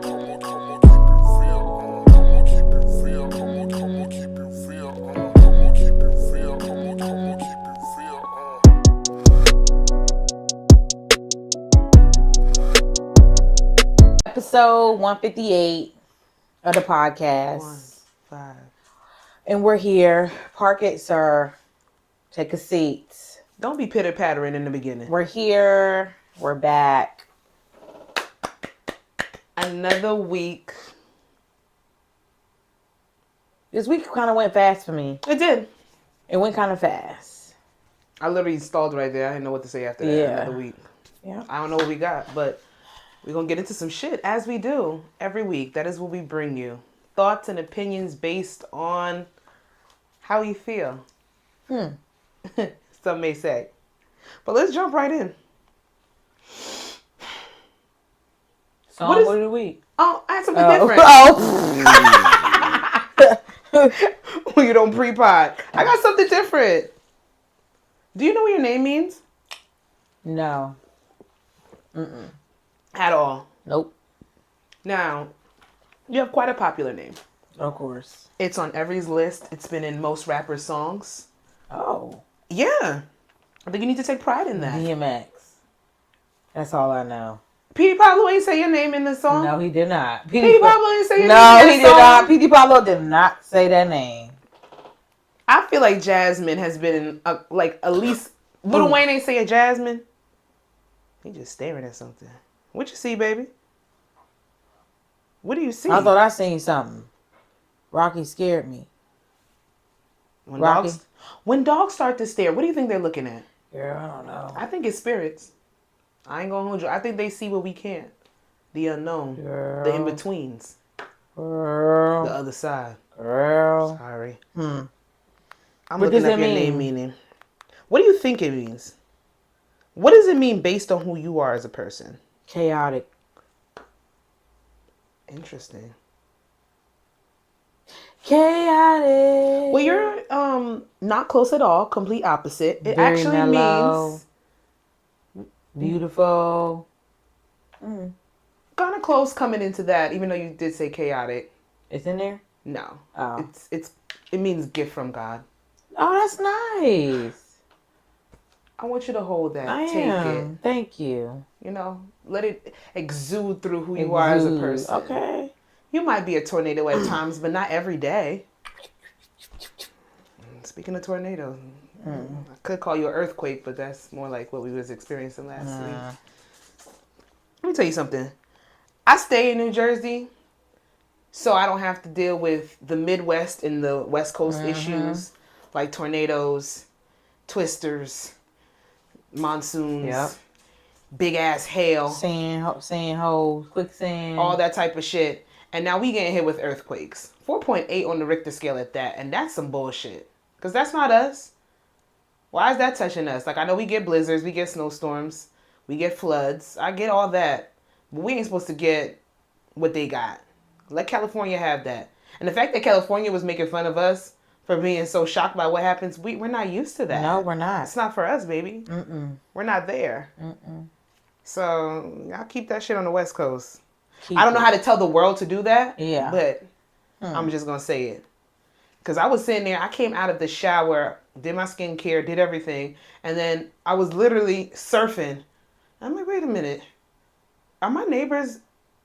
Episode 158 of the podcast. 1-5. And we're here. Park it, sir. Take a seat. Don't be pitter-pattering in the beginning. We're here. We're back. Another week. This week kind of went fast for me. It did. It went kind of fast. I literally stalled right there. I didn't know what to say after that. Yeah. Another week. Yeah. I don't know what we got, but we're going to get into some shit as we do every week. That is what we bring you. Thoughts and opinions based on how you feel. Some may say. But let's jump right in. Song of the week. Oh, I had something different. Oh. When you don't pre-pod. I got something different. Do you know what your name means? No. At all. Nope. Now, you have quite a popular name. Of course. It's on every list. It's been in most rappers' songs. Oh. Yeah. I think you need to take pride in that. DMX. That's all I know. Petey Pablo ain't say your name in the song? No, he did not. Petey Pablo ain't say your name No, in he the did song? not. Petey Pablo did not say that name. I feel like Jasmine has been, like, at least... Lil Wayne ain't say a Jasmine. He just staring at something. What you see, baby? What do you see? I thought I seen something. Rocky scared me. When dogs start to stare, what do you think they're looking at? Girl, I don't know. I think it's spirits. I ain't gonna hold you. I think they see what we can't. The unknown. Girl. The in-betweens. Girl. The other side. Girl. Sorry. Hmm. I'm What looking does up it your mean? name meaning. What do you think it means? What does it mean based on who you are as a person? Chaotic. Interesting. Chaotic. Well, you're not close at all. Complete opposite. It Very actually mellow. means Beautiful. kind of close coming into that, even though you did say chaotic. It's in there? No. Oh. It means gift from God. Oh, that's nice. I want you to hold that. I Take am. it. Thank you. You know, let it exude through who you are as a person. Okay. You might be a tornado at times, but not every day. Speaking of tornadoes, I could call you an earthquake, but that's more like what we was experiencing last week. Let me tell you something. I stay in New Jersey, so I don't have to deal with the Midwest and the West Coast issues like tornadoes, twisters, monsoons, big ass hail, Sand holes, quicksand. all that type of shit. And now we getting hit with earthquakes. 4.8 on the Richter scale at that. And that's some bullshit. Because that's not us. Why is that touching us? Like, I know we get blizzards, we get snowstorms, we get floods. I get all that. But we ain't supposed to get what they got. Let California have that. And the fact that California was making fun of us for being so shocked by what happens, we're not used to that. No, we're not. It's not for us, baby. We're not there. So, I'll keep that shit on the West Coast. I don't know how to tell the world to do that. Yeah. But I'm just going to say it. Because I was sitting there. I came out of the shower, did my skincare, did everything. And then I was literally surfing. I'm like, wait a minute. Are my neighbors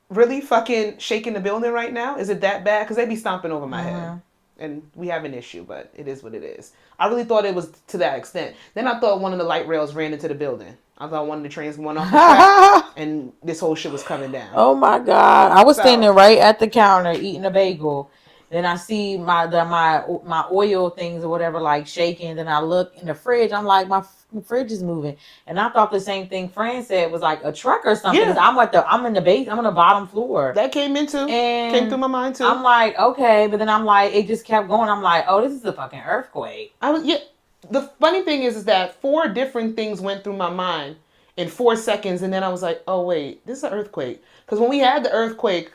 really fucking shaking the building right now? Is it that bad? Because they be stomping over my head. And we have an issue, but it is what it is. I really thought it was to that extent. Then I thought one of the light rails ran into the building. I thought one of the trains went off the track, and this whole shit was coming down. Oh my God. I was standing right at the counter eating a bagel. Then I see my oil things or whatever like shaking. Then I look in the fridge. I'm like, my fridge is moving. And I thought the same thing Fran said was like a truck or something. Yeah. I'm in the base. I'm on the bottom floor. That came through my mind too. I'm like, okay, but then I'm like, it just kept going. I'm like, oh, this is a fucking earthquake. The funny thing is that 4 different things went through my mind in 4 seconds, and then I was like, oh wait, this is an earthquake. Because when we had the earthquake,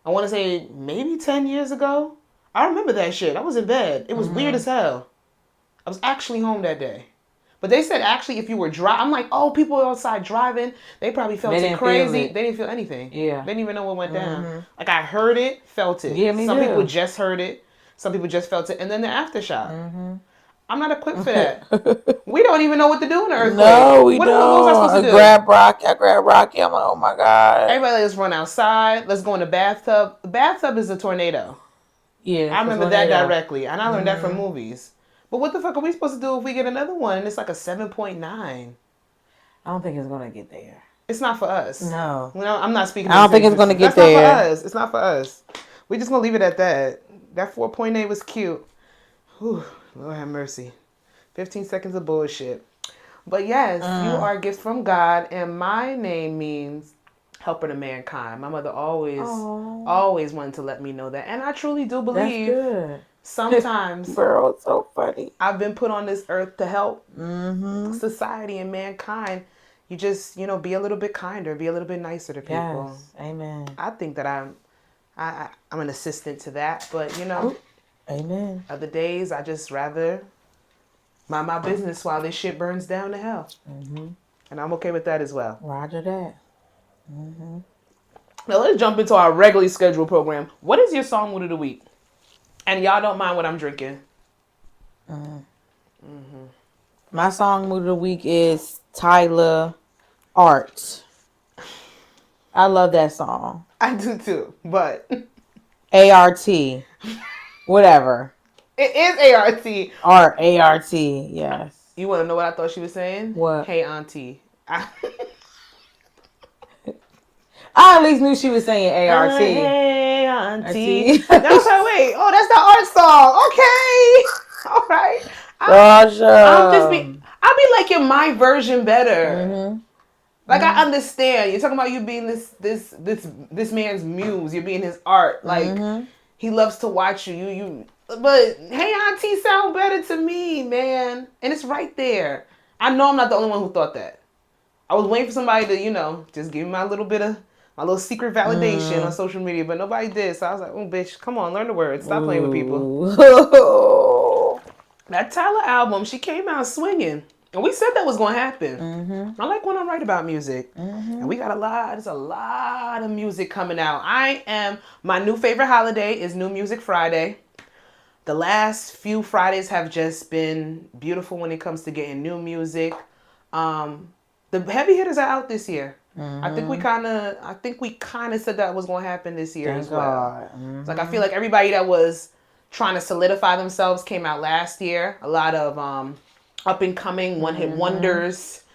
I want to say maybe 10 years ago, I remember that shit. I was in bed. It was weird as hell. I was actually home that day. But they said actually if you were driving, I'm like, oh, people outside driving, they probably felt They it didn't crazy. feel it. They didn't feel anything. Yeah. They didn't even know what went down. Like I heard it, felt it. Yeah, me Some people too. just heard it. Some people just felt it. And then the aftershock. I'm not equipped for that. We don't even know what to do in an earthquake. No, we what don't. What was I supposed to do? Grab Rocky. I grab Rocky. I'm like, oh my God. Everybody, let's run outside. Let's go in the bathtub. The bathtub is a tornado. Yeah, I remember that directly. And I learned that from movies. But what the fuck are we supposed to do if we get another one and it's like a 7.9? I don't think it's going to get there. It's not for us. No. I'm not speaking. I don't think it's going to get there. That's not for us. It's not for us. We're just going to leave it at that. That 4.8 was cute. Whew, Lord have mercy. 15 seconds of bullshit. But yes, you are a gift from God, and my name means helper to mankind. My mother always wanted to let me know that, and I truly do believe. That's good. Sometimes, girl, it's so funny. I've been put on this earth to help society and mankind. You just, be a little bit kinder, be a little bit nicer to people. Yes, amen. I think that I'm an assistant to that, but amen. Other days I just rather mind my business while this shit burns down to hell. And I'm okay with that as well. Roger that. Now let's jump into our regularly scheduled program. What is your song mood of the week? And y'all don't mind what I'm drinking. My song mood of the week is Tyler Art. I love that song. I do too, but A-R-T. Whatever. It is A-R-T. Art, A-R-T, yes. You want to know what I thought she was saying? What? Hey, auntie. I at least knew she was saying A-R-T. Hey, auntie. That's her way. Oh, that's the art song. Okay. All right. I'll be liking my version better. Like I understand. You're talking about you being this man's muse. You're being his art. Like he loves to watch you. But hey, auntie sound better to me, man. And it's right there. I know I'm not the only one who thought that. I was waiting for somebody to, just give me my little secret validation on social media, but nobody did. So I was like, oh, bitch, come on, learn the words. Stop playing with people. That Tyler album, she came out swinging. And we said that was going to happen. I like when I write about music. And we got there's a lot of music coming out. My new favorite holiday is New Music Friday. The last few Fridays have just been beautiful when it comes to getting new music. The heavy hitters are out this year. I think we kind of said that was going to happen this year as well. It's like I feel like everybody that was trying to solidify themselves came out last year. A lot of up and coming one-hit wonders.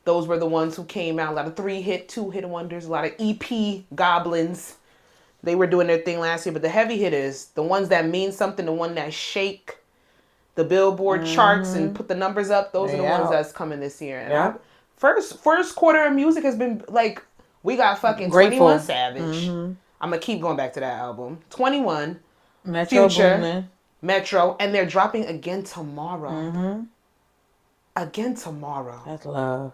Those were the ones who came out. A lot of 3-hit, 2-hit wonders. A lot of EP goblins. They were doing their thing last year. But the heavy hitters, the ones that mean something, the one that shake the Billboard charts and put the numbers up, those are the ones that's coming this year. And first quarter of music has been like, we got fucking Grateful. 21 Savage. I'm going to keep going back to that album. 21, Metro Future, Boomin. Metro, and they're dropping again tomorrow. Again tomorrow. That's love.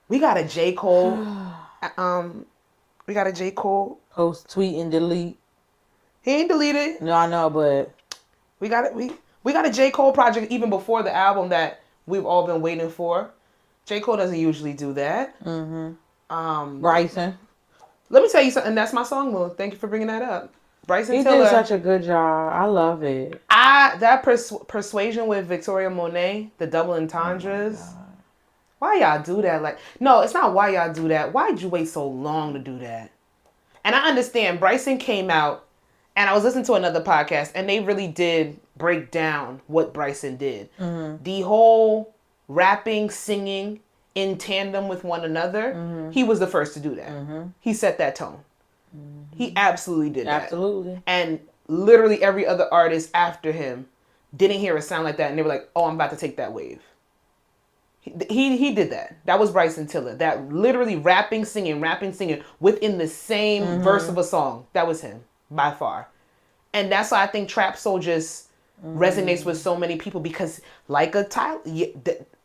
We got a J. Cole. We got a J. Cole. Post, tweet, and delete. He ain't deleted. No, I know, but we got it. We got a J. Cole project even before the album that we've all been waiting for. J. Cole doesn't usually do that. Bryson. Let me tell you something. That's my song mood. Thank you for bringing that up. Bryson Tiller. He did such a good job. I love it. That Persuasion with Victoria Monet, the double entendres. Why y'all do that? Like, no, it's not why y'all do that. Why'd you wait so long to do that? And I understand Bryson came out, and I was listening to another podcast, and they really did break down what Bryson did. The whole rapping, singing in tandem with one another, he was the first to do that. He set that tone. He absolutely did that. Absolutely. And literally every other artist after him didn't hear a sound like that, and they were like, oh, I'm about to take that wave. He did that. That was Bryson Tiller. That literally rapping, singing within the same verse of a song. That was him, by far. And that's why I think Trap Soul just resonates with so many people, because like a Tyler,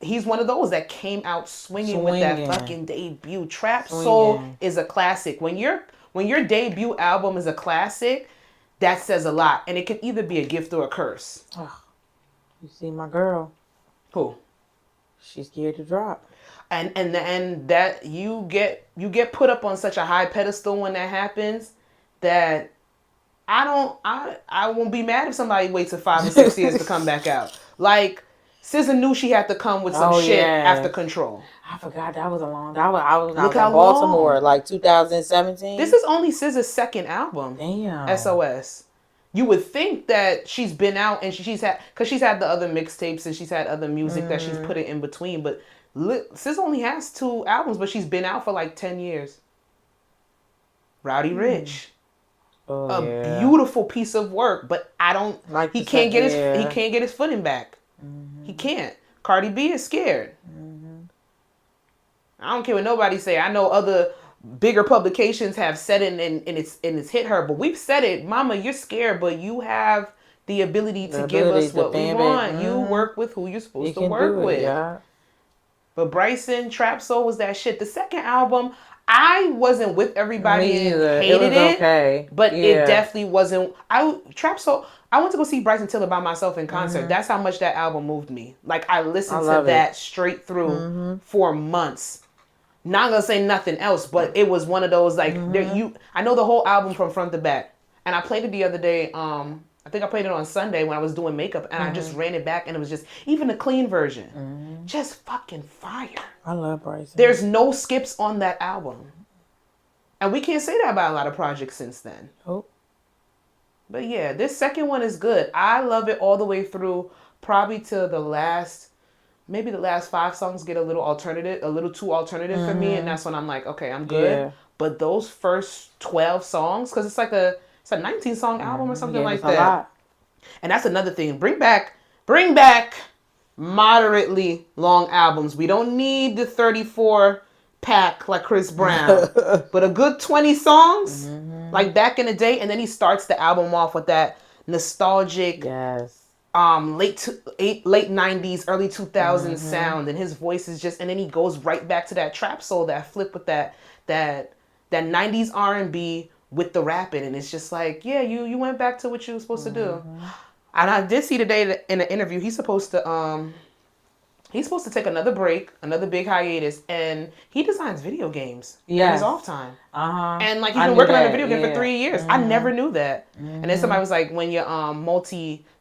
he's one of those that came out swinging with that fucking debut. Trap Soul is a classic. When your debut album is a classic, that says a lot. And it can either be a gift or a curse. Oh, you see my girl. Who? She's scared to drop. And that you get put up on such a high pedestal when that happens that I won't be mad if somebody waits 5 or 6 years to come back out. Like SZA knew she had to come with some shit after Control. I forgot that was a long. I was Look in how Baltimore, long. like 2017. This is only SZA's second album. Damn. SOS. You would think that she's been out and she's had the other mixtapes and she's had other music that she's put it in between, but SZA only has 2 albums, but she's been out for like 10 years. Rowdy Rich. A beautiful piece of work, but I don't like he can't get his footing back. He can't. Cardi B is scared. I don't care what nobody say. I know other bigger publications have said it and it's hit her, but we've said it. Mama, you're scared, but you have the ability to give us what we want. You work with who you're supposed to work with. Yeah. But Bryson, Trap Soul was that shit. The second album, I wasn't with everybody and hated it. Okay. But it definitely wasn't. Trap Soul, I went to go see Bryson Tiller by myself in concert. That's how much that album moved me. Like I listened to that straight through for months. Not gonna say nothing else, but it was one of those like I know the whole album from front to back. And I played it the other day. I think I played it on Sunday when I was doing makeup, and I just ran it back, and it was just even the clean version, just fucking fire. I love Bryson. There's no skips on that album, and we can't say that about a lot of projects since then. Oh, but yeah, this second one is good. I love it all the way through, probably to the last. Maybe the last 5 songs get a little too alternative for me, and that's when I'm like, okay, I'm good. Yeah. But those first 12 songs, because it's a 19-song album or something like that. Lot. And that's another thing. Bring back moderately long albums. We don't need the 34 pack like Chris Brown, but a good 20 songs like back in the day. And then he starts the album off with that nostalgic. Yes. Late 90s, early 2000s sound, and his voice is just, and then he goes right back to that trap soul, that flip with that 90s R&B with the rapping, and it's just like, yeah, you went back to what you were supposed to do. And I did see today that in an interview he's supposed to take another break, another big hiatus, and he designs video games in his off time. And like he's been working on a video game for 3 years. I never knew that. And then somebody was like, when you're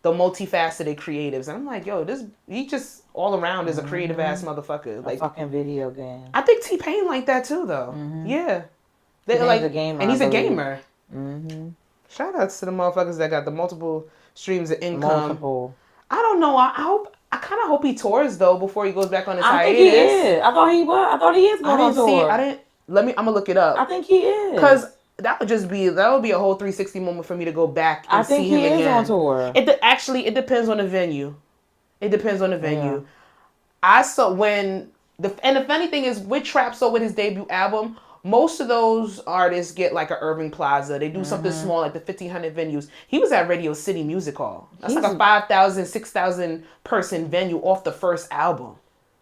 the multifaceted creatives, and I'm like, yo, he just all around is a creative ass motherfucker. Like a fucking video game. I think T-Pain like that too, though. Yeah, they're like a gamer, and he's a gamer. Shout outs to the motherfuckers that got the multiple streams of income. I don't know. I kind of hope he tours though before he goes back on his hiatus. I think he is. I thought he is going on tour. I'm gonna look it up. I think he is. Because that would be a whole 360 moment for me to go back and see him again. I think he is on tour. It depends on the venue. Yeah. I saw and the funny thing is with Trap Soul, with his debut album, most of those artists get like an urban plaza. They do something small like the 1,500 venues. He was at Radio City Music Hall. That's like a 5,000, 6,000 person venue off the first album.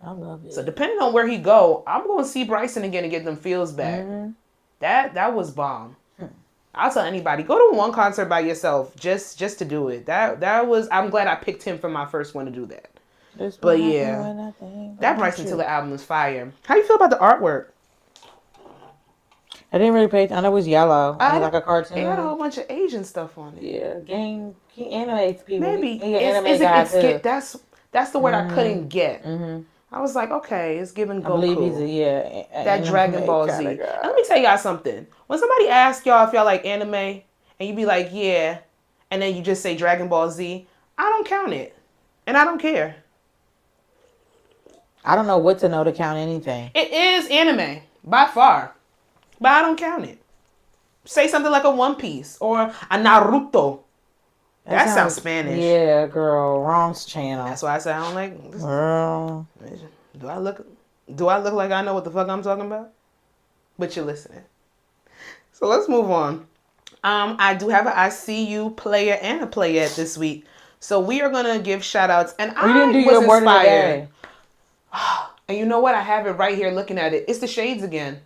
I love it. So depending on where he go, I'm going to see Bryson again and get them feels back. That was bomb. I'll tell anybody, go to one concert by yourself just to do it. That was. I'm glad I picked him for my first one to do that. But yeah, that Bryson Tiller album is fire. How do you feel about the artwork? I didn't really pay attention. I know it was yellow. It was like a cartoon. It had a whole bunch of Asian stuff on it. Yeah, he animates people. Maybe that's the word I couldn't get. I was like, okay, it's giving Goku. I believe he's that Dragon Ball Z. And let me tell y'all something. When somebody asks y'all if y'all like anime, and you be like, yeah, and then you just say Dragon Ball Z, I don't count it, and I don't care. I don't know what to know to count anything. It is anime by far. But I don't count it. Say something like a One Piece or a Naruto. That sounds Spanish. Yeah, girl. Wrong channel. That's why I said I don't like this. Girl. Do I look like I know what the fuck I'm talking about? But you're listening. So let's move on. I do have I see you player and a playette this week. So we are gonna give shout outs, and I didn't do your word of the day. And you know what? I have it right here looking at it. It's the shades again.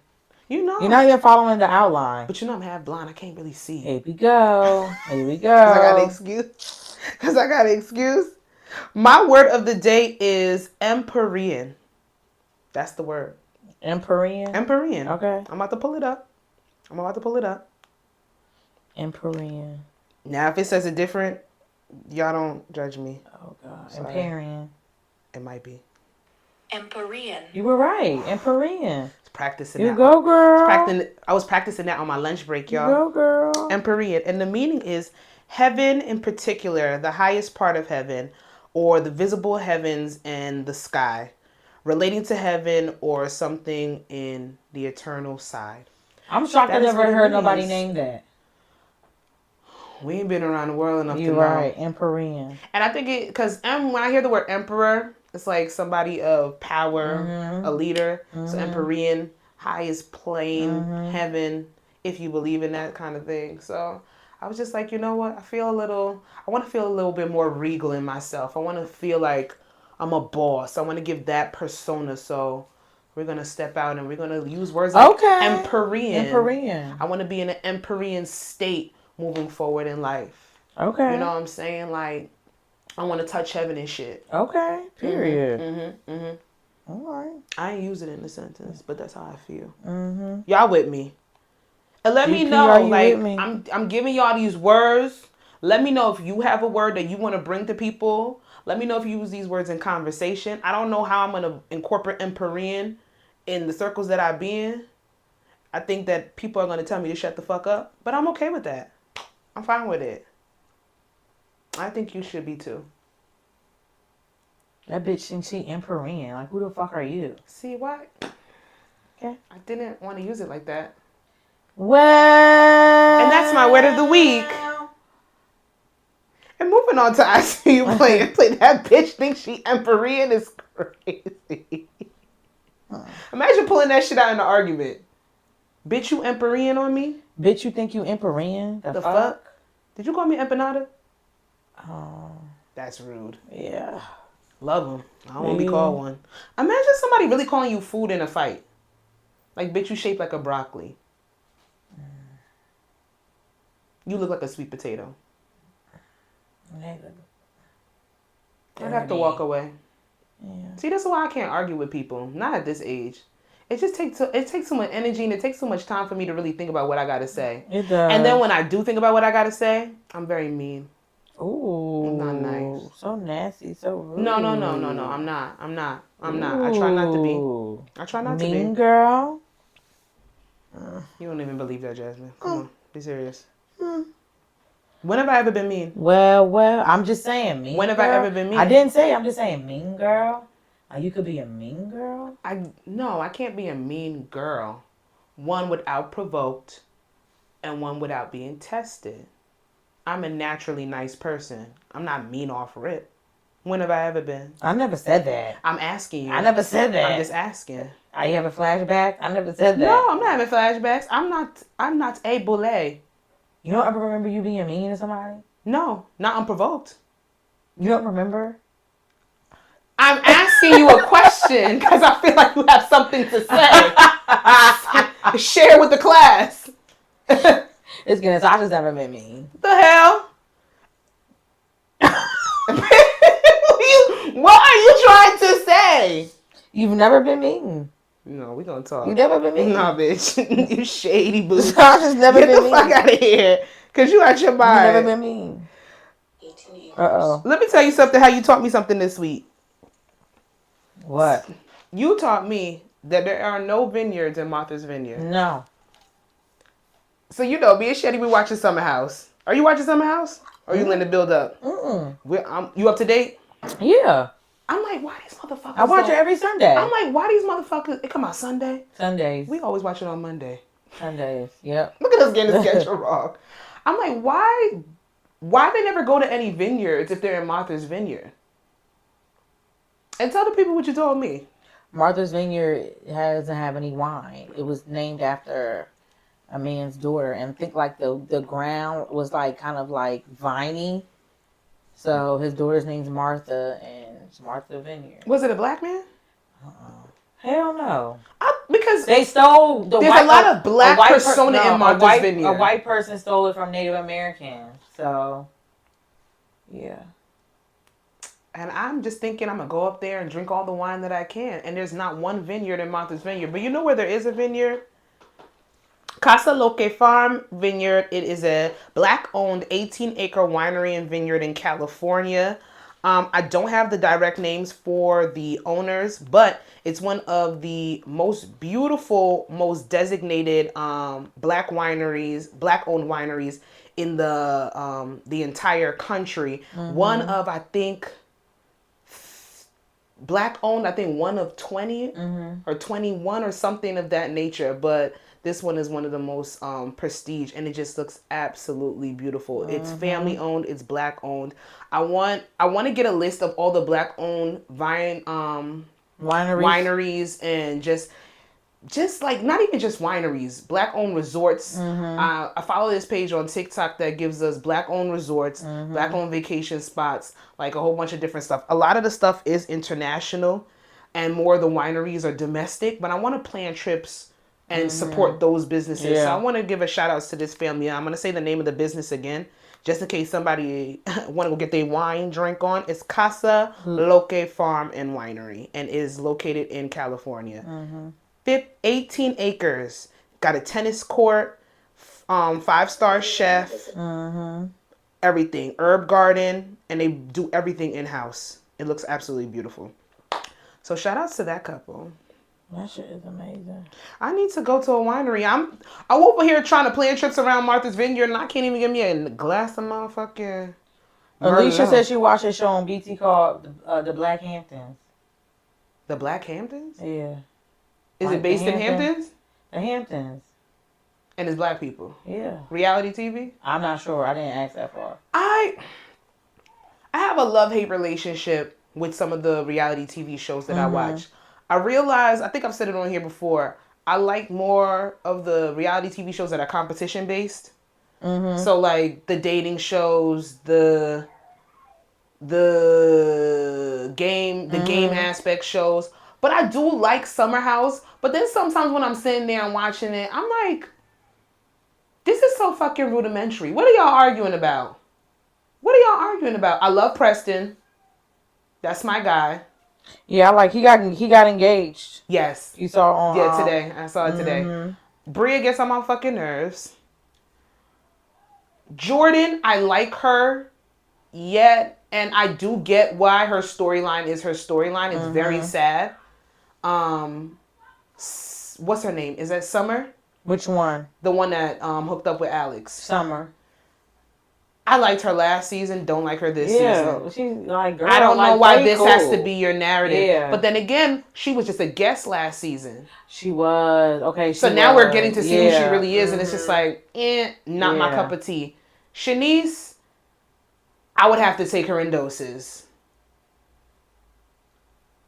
You're not even following the outline. But I'm half blind. I can't really see. Here we go. Because I got an excuse. My word of the day is Empyrean. That's the word. Empyrean. Empyrean. Okay. I'm about to pull it up. Empyrean. Now, if it says it different, y'all don't judge me. Oh God. Sorry. Empyrean. It might be. Empyrean. You were right. Empyrean. Practicing You that. go, girl. I was practicing that on my lunch break, y'all. You go, girl. Empyrean. And the meaning is heaven in particular, the highest part of heaven, or the visible heavens and the sky, relating to heaven or something in the eternal side. I'm shocked I That is never what it heard nobody means. name that. We ain't been around the world enough to know. You're right. Empyrean. And I think it, because when I hear the word emperor, it's like somebody of power, a leader. So Empyrean, highest plane, heaven, if you believe in that kind of thing. So I was just like, you know what? I want to feel a little bit more regal in myself. I want to feel like I'm a boss. I want to give that persona. So we're going to step out and we're going to use words like Empyrean. Empyrean. I want to be in an Empyrean state moving forward in life. Okay. You know what I'm saying? Like, I want to touch heaven and shit. Okay. Period. All right. I ain't use it in a sentence, but that's how I feel. Y'all with me? And let me know. are you Like, with me? I'm giving y'all these words. Let me know if you have a word that you want to bring to people. Let me know if you use these words in conversation. I don't know how I'm going to incorporate Empyrean in the circles that I be in. I think that people are going to tell me to shut the fuck up, but I'm okay with that. I'm fine with it. I think you should be too. That bitch thinks she Empyrean. Like, who the fuck are you? See what? Okay. I didn't want to use it like that. Well. And that's my word of the week. And moving on to I See You Play that bitch thinks she Empyrean is crazy. Imagine pulling that shit out in an argument. Bitch, you Empyrean on me? Bitch, you think you Empyrean? The fuck? Did you call me Empanada? Oh. That's rude. Yeah. Love them. I don't want to be called one. Imagine somebody really calling you food in a fight. Like, bitch, you shaped like a broccoli. You look like a sweet potato. I'd have to walk away. Yeah. See, that's why I can't argue with people. Not at this age. It just takes so much energy and it takes so much time for me to really think about what I gotta say. It does. And then when I do think about what I gotta say, I'm very mean. Ooh. I'm not nice. So nasty, so rude. No. I'm not. I try not to be. Mean girl. You don't even believe that, Jasmine. Come on. Be serious. When have I ever been mean? Well, I'm just saying mean When have girl. I ever been mean? I didn't say, I'm just saying mean girl. You could be a mean girl? No, I can't be a mean girl. One without provoked and one without being tested. I'm a naturally nice person. I'm not mean off rip. When have I ever been? I never said that. I'm asking you. I never said that. I'm just asking. Are you having flashbacks? I never said that. No, I'm not having flashbacks. I'm not a bully. You don't ever remember you being mean to somebody? No, not unprovoked. You don't remember? I'm asking you a question because I feel like you have something to say. Share with the class. It's good. Sasha's never been mean. The hell? What are you trying to say? You've never been mean. No, we gonna talk. You never been mean. Nah, bitch. You shady boo. Sasha's never been mean. Get the fuck out of here. Because you out your mind. You never been mean. Uh-oh. Let me tell you something, how you taught me something this week. What? You taught me that there are no vineyards in Martha's Vineyard. No. So, you know, me and Shetty, we watching Summer House. Are you watching Summer House? Or are you letting it build up? You up to date? Yeah. I'm like, why these motherfuckers? I watch it every Sunday. I'm like, why these motherfuckers? It come out Sunday? Sundays. We always watch it on Monday. Sundays, yep. Look at us getting the schedule wrong. I'm like, why they never go to any vineyards if they're in Martha's Vineyard? And tell the people what you told me. Martha's Vineyard doesn't have any wine. It was named after a man's daughter, and I think like the ground was like kind of like viney. So his daughter's name's Martha, and it's Martha Vineyard. Was it a black man? Hell no. Because they stole there's a lot of black persona in Martha's Vineyard. A white person stole it from Native Americans. So, yeah. And I'm just thinking I'm going to go up there and drink all the wine that I can. And there's not one vineyard in Martha's Vineyard. But you know where there is a vineyard? Casa Loque Farm Vineyard. It is a black-owned 18-acre winery and vineyard in California. I don't have the direct names for the owners, but it's one of the most beautiful, most designated black-owned wineries in the entire country. One of, I think, black-owned, I think one of 20 or 21 or something of that nature, but this one is one of the most prestige, and it just looks absolutely beautiful. It's family owned. It's black owned. I want to get a list of all the black owned wineries and just like not even just wineries, black owned resorts. I follow this page on TikTok that gives us black owned resorts, black owned vacation spots, like a whole bunch of different stuff. A lot of the stuff is international, and more of the wineries are domestic. But I want to plan trips and support those businesses. Yeah. So I want to give a shout out to this family. I'm going to say the name of the business again, just in case somebody want to go get their wine drink on. It's Casa Loque Farm and Winery, and is located in California. 18 acres. Got a tennis court, 5-star chef, everything. Herb garden, and they do everything in-house. It looks absolutely beautiful. So shout outs to that couple. That shit is amazing. I need to go to a winery. I'm over here trying to plan trips around Martha's Vineyard, and I can't even get me a glass of motherfucking. Alicia said she watched a show on BT called The Black Hamptons. The Black Hamptons? Yeah. Is Like it based the in Hamptons? The Hamptons. And it's black people. Yeah. Reality TV? I'm not sure. I didn't ask that far. I have a love-hate relationship with some of the reality TV shows that I watch. I realize, I think I've said it on here before, I like more of the reality TV shows that are competition based. So like the dating shows, the game aspect shows. But I do like Summer House. But then sometimes when I'm sitting there and watching it, I'm like, this is so fucking rudimentary. What are y'all arguing about? I love Preston. That's my guy. Yeah, like he got engaged. Yes. You saw on today. I saw it today. Bria gets on my fucking nerves. Jordan, I like her yet, and I do get why her storyline is her storyline. It's very sad. What's her name? Is that Summer? Which one? The one that hooked up with Alex. Summer. I liked her last season. Don't like her this season. Yeah, she's like, girl, I don't know like, why they this cool. has to be your narrative. Yeah. But then again, she was just a guest last season. She was. Okay, So now we're getting to see who she really is, and it's just like, not my cup of tea. Shanice, I would have to take her in doses.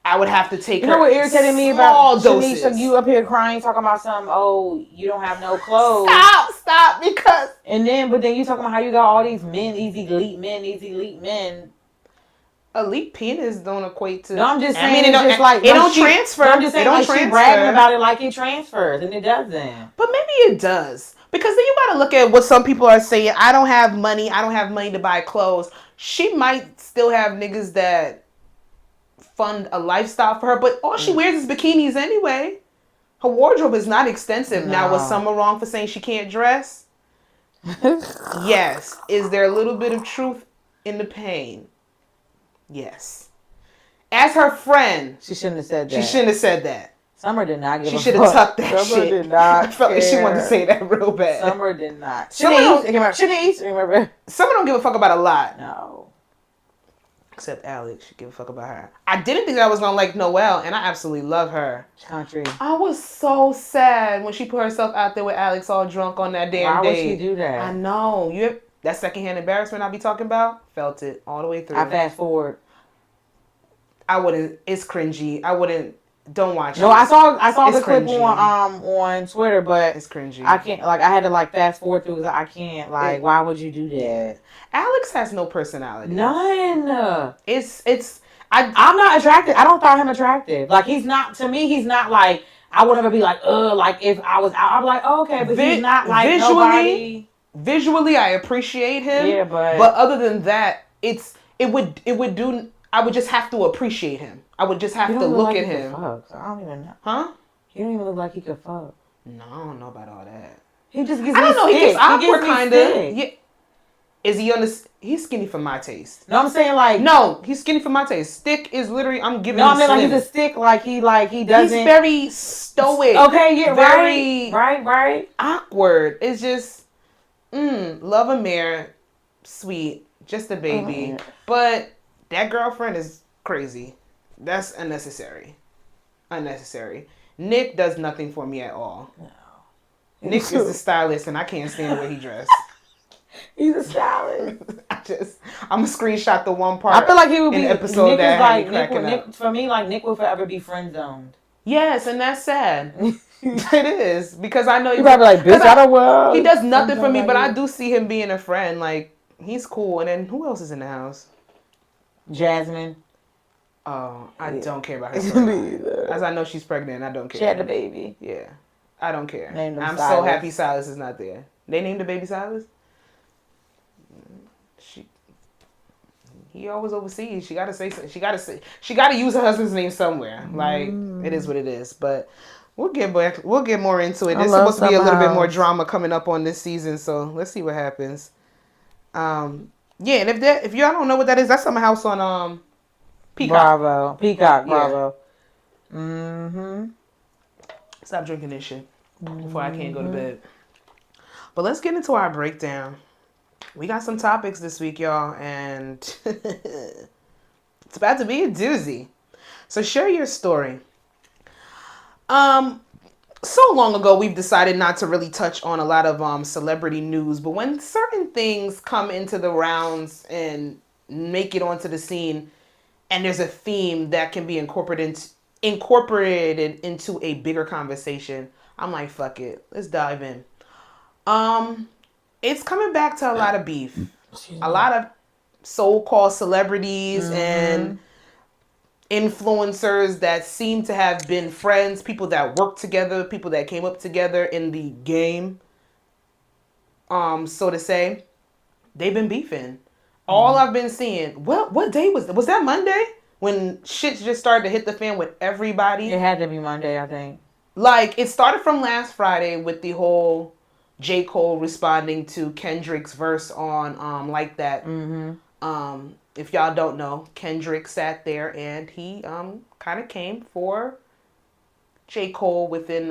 I would have to take her. You know what irritated me about doses. Shanice? You up here crying, talking about some, oh, you don't have no clothes. Stop, because. But then you talking about how you got all these men, these elite men. Elite penis don't equate to. No, I'm just saying. I mean, it don't transfer. I'm just saying, it don't like, transfer. she bragging about it like it transfers, and it doesn't. But maybe it does. Because then you gotta look at what some people are saying. I don't have money to buy clothes. She might still have niggas that fund a lifestyle for her, but all she wears is bikinis anyway. Her wardrobe is not extensive. No. Now, was Summer wrong for saying she can't dress? Yes. Is there a little bit of truth in the pain? Yes. As her friend, She shouldn't have said that. Summer did not give She a should have fuck. tucked that Summer shit. did not I felt like she care. wanted to say that real bad. Summer did not. Summer Shanice, remember? Summer don't give a fuck about a lot. No. Except Alex, she give a fuck about her. I didn't think I was gonna like Noelle, and I absolutely love her. Country. I was so sad when she put herself out there with Alex all drunk on that damn Why date. would she do that? I know. That secondhand embarrassment I be talking about? Felt it all the way through. I fast forward. I wouldn't. It's cringy. I wouldn't. Don't watch it. No, I saw It's the clip cringy. on Twitter, but It's cringy. I can't, like, I had to, like, fast forward through it. I can't, like, why would you do that? Alex has no personality. None. I'm not attracted. I don't find him attractive. Like, he's not, to me, he's not like, I would never be like, like, if I was out, I'm like, oh, okay, but he's not like nobody. Visually, I appreciate him. Yeah, but other than that, it would do. I would just have to appreciate him. I would just have He to don't look like at he could him. fuck, so I don't even know. Huh? He don't even look like he could fuck. No, I don't know about all that. He just gives I me don't know. stick. He gets awkward, me kind of. stick. Yeah. Is he on this? He's skinny for my taste. No, I'm saying like No, he's skinny for my taste. Stick is literally. I'm giving. no, him I mean like slim. he's a stick. Like he doesn't. He's very stoic. Okay, yeah, very right. awkward. It's just, love a mare, sweet, just a baby. But that girlfriend is crazy. That's unnecessary. Nick does nothing for me at all. No. Nick is the stylist, and I can't stand the way he dressed. He's a stylist. I'm gonna screenshot the one part. I feel like he would in be the episode Nick that is had like me cracking Nick up. for me. Like Nick will forever be friend zoned. Yes, and that's sad. It is because I know You probably like bitch. I don't well. He does nothing for me, but I do see him being a friend. Like he's cool. And then who else is in the house? Jasmine. Oh, I don't care about her. As I know she's pregnant, I don't care. She had the baby. Yeah, I don't care. Named him I'm Silas. so happy Silas is not there. They named the baby Silas. He always overseas. She gotta say. She gotta use her husband's name somewhere. Like it is what it is. But we'll get back. We'll get more into it. There's supposed to be a little bit more drama coming up on this season. So let's see what happens. Yeah, and if y'all don't know what that is, that's Summer House on Peacock. Peacock. Yeah. Bravo. Stop drinking this shit before I can't go to bed. But let's get into our breakdown. We got some topics this week, y'all, and it's about to be a doozy. So share your story. So long ago, we've decided not to really touch on a lot of celebrity news, but when certain things come into the rounds and make it onto the scene, and there's a theme that can be incorporated into a bigger conversation, I'm like, fuck it, let's dive in. It's coming back to a lot of beef. A lot of so-called celebrities and influencers that seem to have been friends, people that work together, people that came up together in the game, so to say, they've been beefing. All I've been seeing, what day was that? Was that Monday? When shit just started to hit the fan with everybody? It had to be Monday, I think. Like, it started from last Friday with the whole J. Cole responding to Kendrick's verse on Like That. If y'all don't know, Kendrick sat there and he kind of came for J. Cole within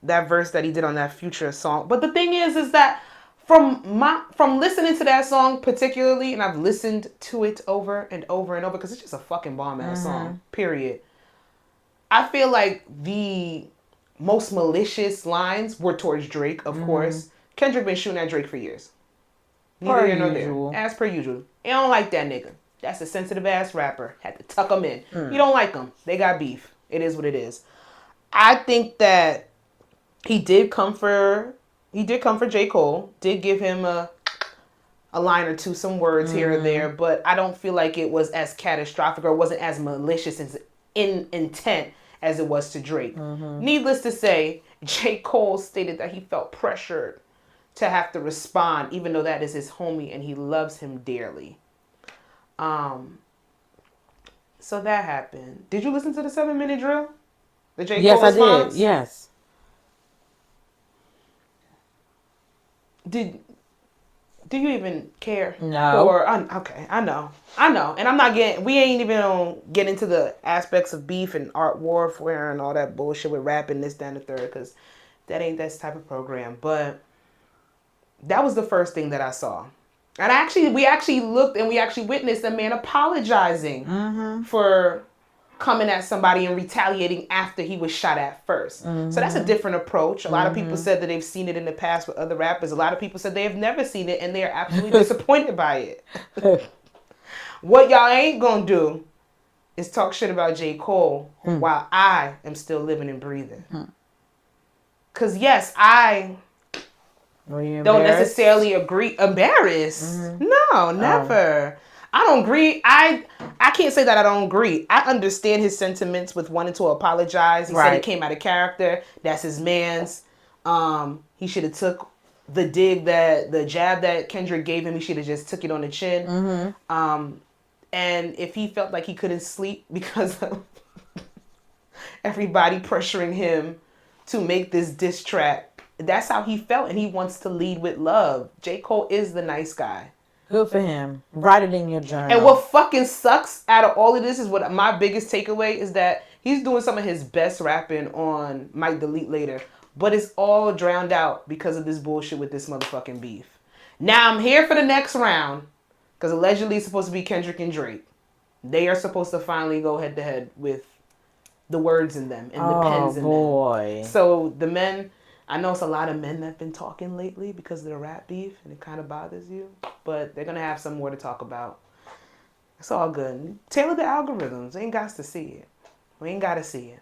that verse that he did on that Future song. But the thing is that from listening to that song particularly, and I've listened to it over and over and over because it's just a fucking bomb ass song, period. I feel like the most malicious lines were towards Drake, of course. Kendrick been shooting at Drake for years. Neither here nor there. As per usual. He don't like that nigga. That's a sensitive ass rapper. Had to tuck him in. You don't like him. They got beef. It is what it is. I think that he did come for J. Cole. Did give him a line or two, some words here or there, but I don't feel like it was as catastrophic or wasn't as malicious as in intent as it was to Drake. Needless to say, J. Cole stated that he felt pressured to have to respond, even though that is his homie and he loves him dearly. So that happened. Did you listen to the 7-minute drill? The J. Cole response? Did. Yes. Do you even care? No. Okay, I know. And we ain't even gonna get into the aspects of beef and art warfare and all that bullshit with rapping this, that, and the third, because that ain't that type of program. But that was the first thing that I saw. And we actually looked and we actually witnessed a man apologizing for coming at somebody and retaliating after he was shot at first. So that's a different approach. A lot of people said that they've seen it in the past with other rappers. A lot of people said they have never seen it and they are absolutely disappointed by it. What y'all ain't gonna do is talk shit about J. Cole while I am still living and breathing. Because yes, I don't necessarily agree. Embarrassed? No, never. I don't agree. I can't say that I don't agree. I understand his sentiments with wanting to apologize. He said he came out of character. That's his man's. He should have took the jab that Kendrick gave him. He should have just took it on the chin. And if he felt like he couldn't sleep because of everybody pressuring him to make this diss track, that's how he felt, and he wants to lead with love. J. Cole is the nice guy. Good for him. Write it in your journal. And what fucking sucks out of all of this is what my biggest takeaway is that he's doing some of his best rapping on Might Delete Later, but it's all drowned out because of this bullshit with this motherfucking beef. Now I'm here for the next round because allegedly it's supposed to be Kendrick and Drake. They are supposed to finally go head to head with the words in them and the pens in them. So the men, I know it's a lot of men that have been talking lately because of the rap beef, and it kind of bothers you. But they're gonna have some more to talk about. It's all good. Tailor the algorithms. We ain't got to see it. We ain't got to see it.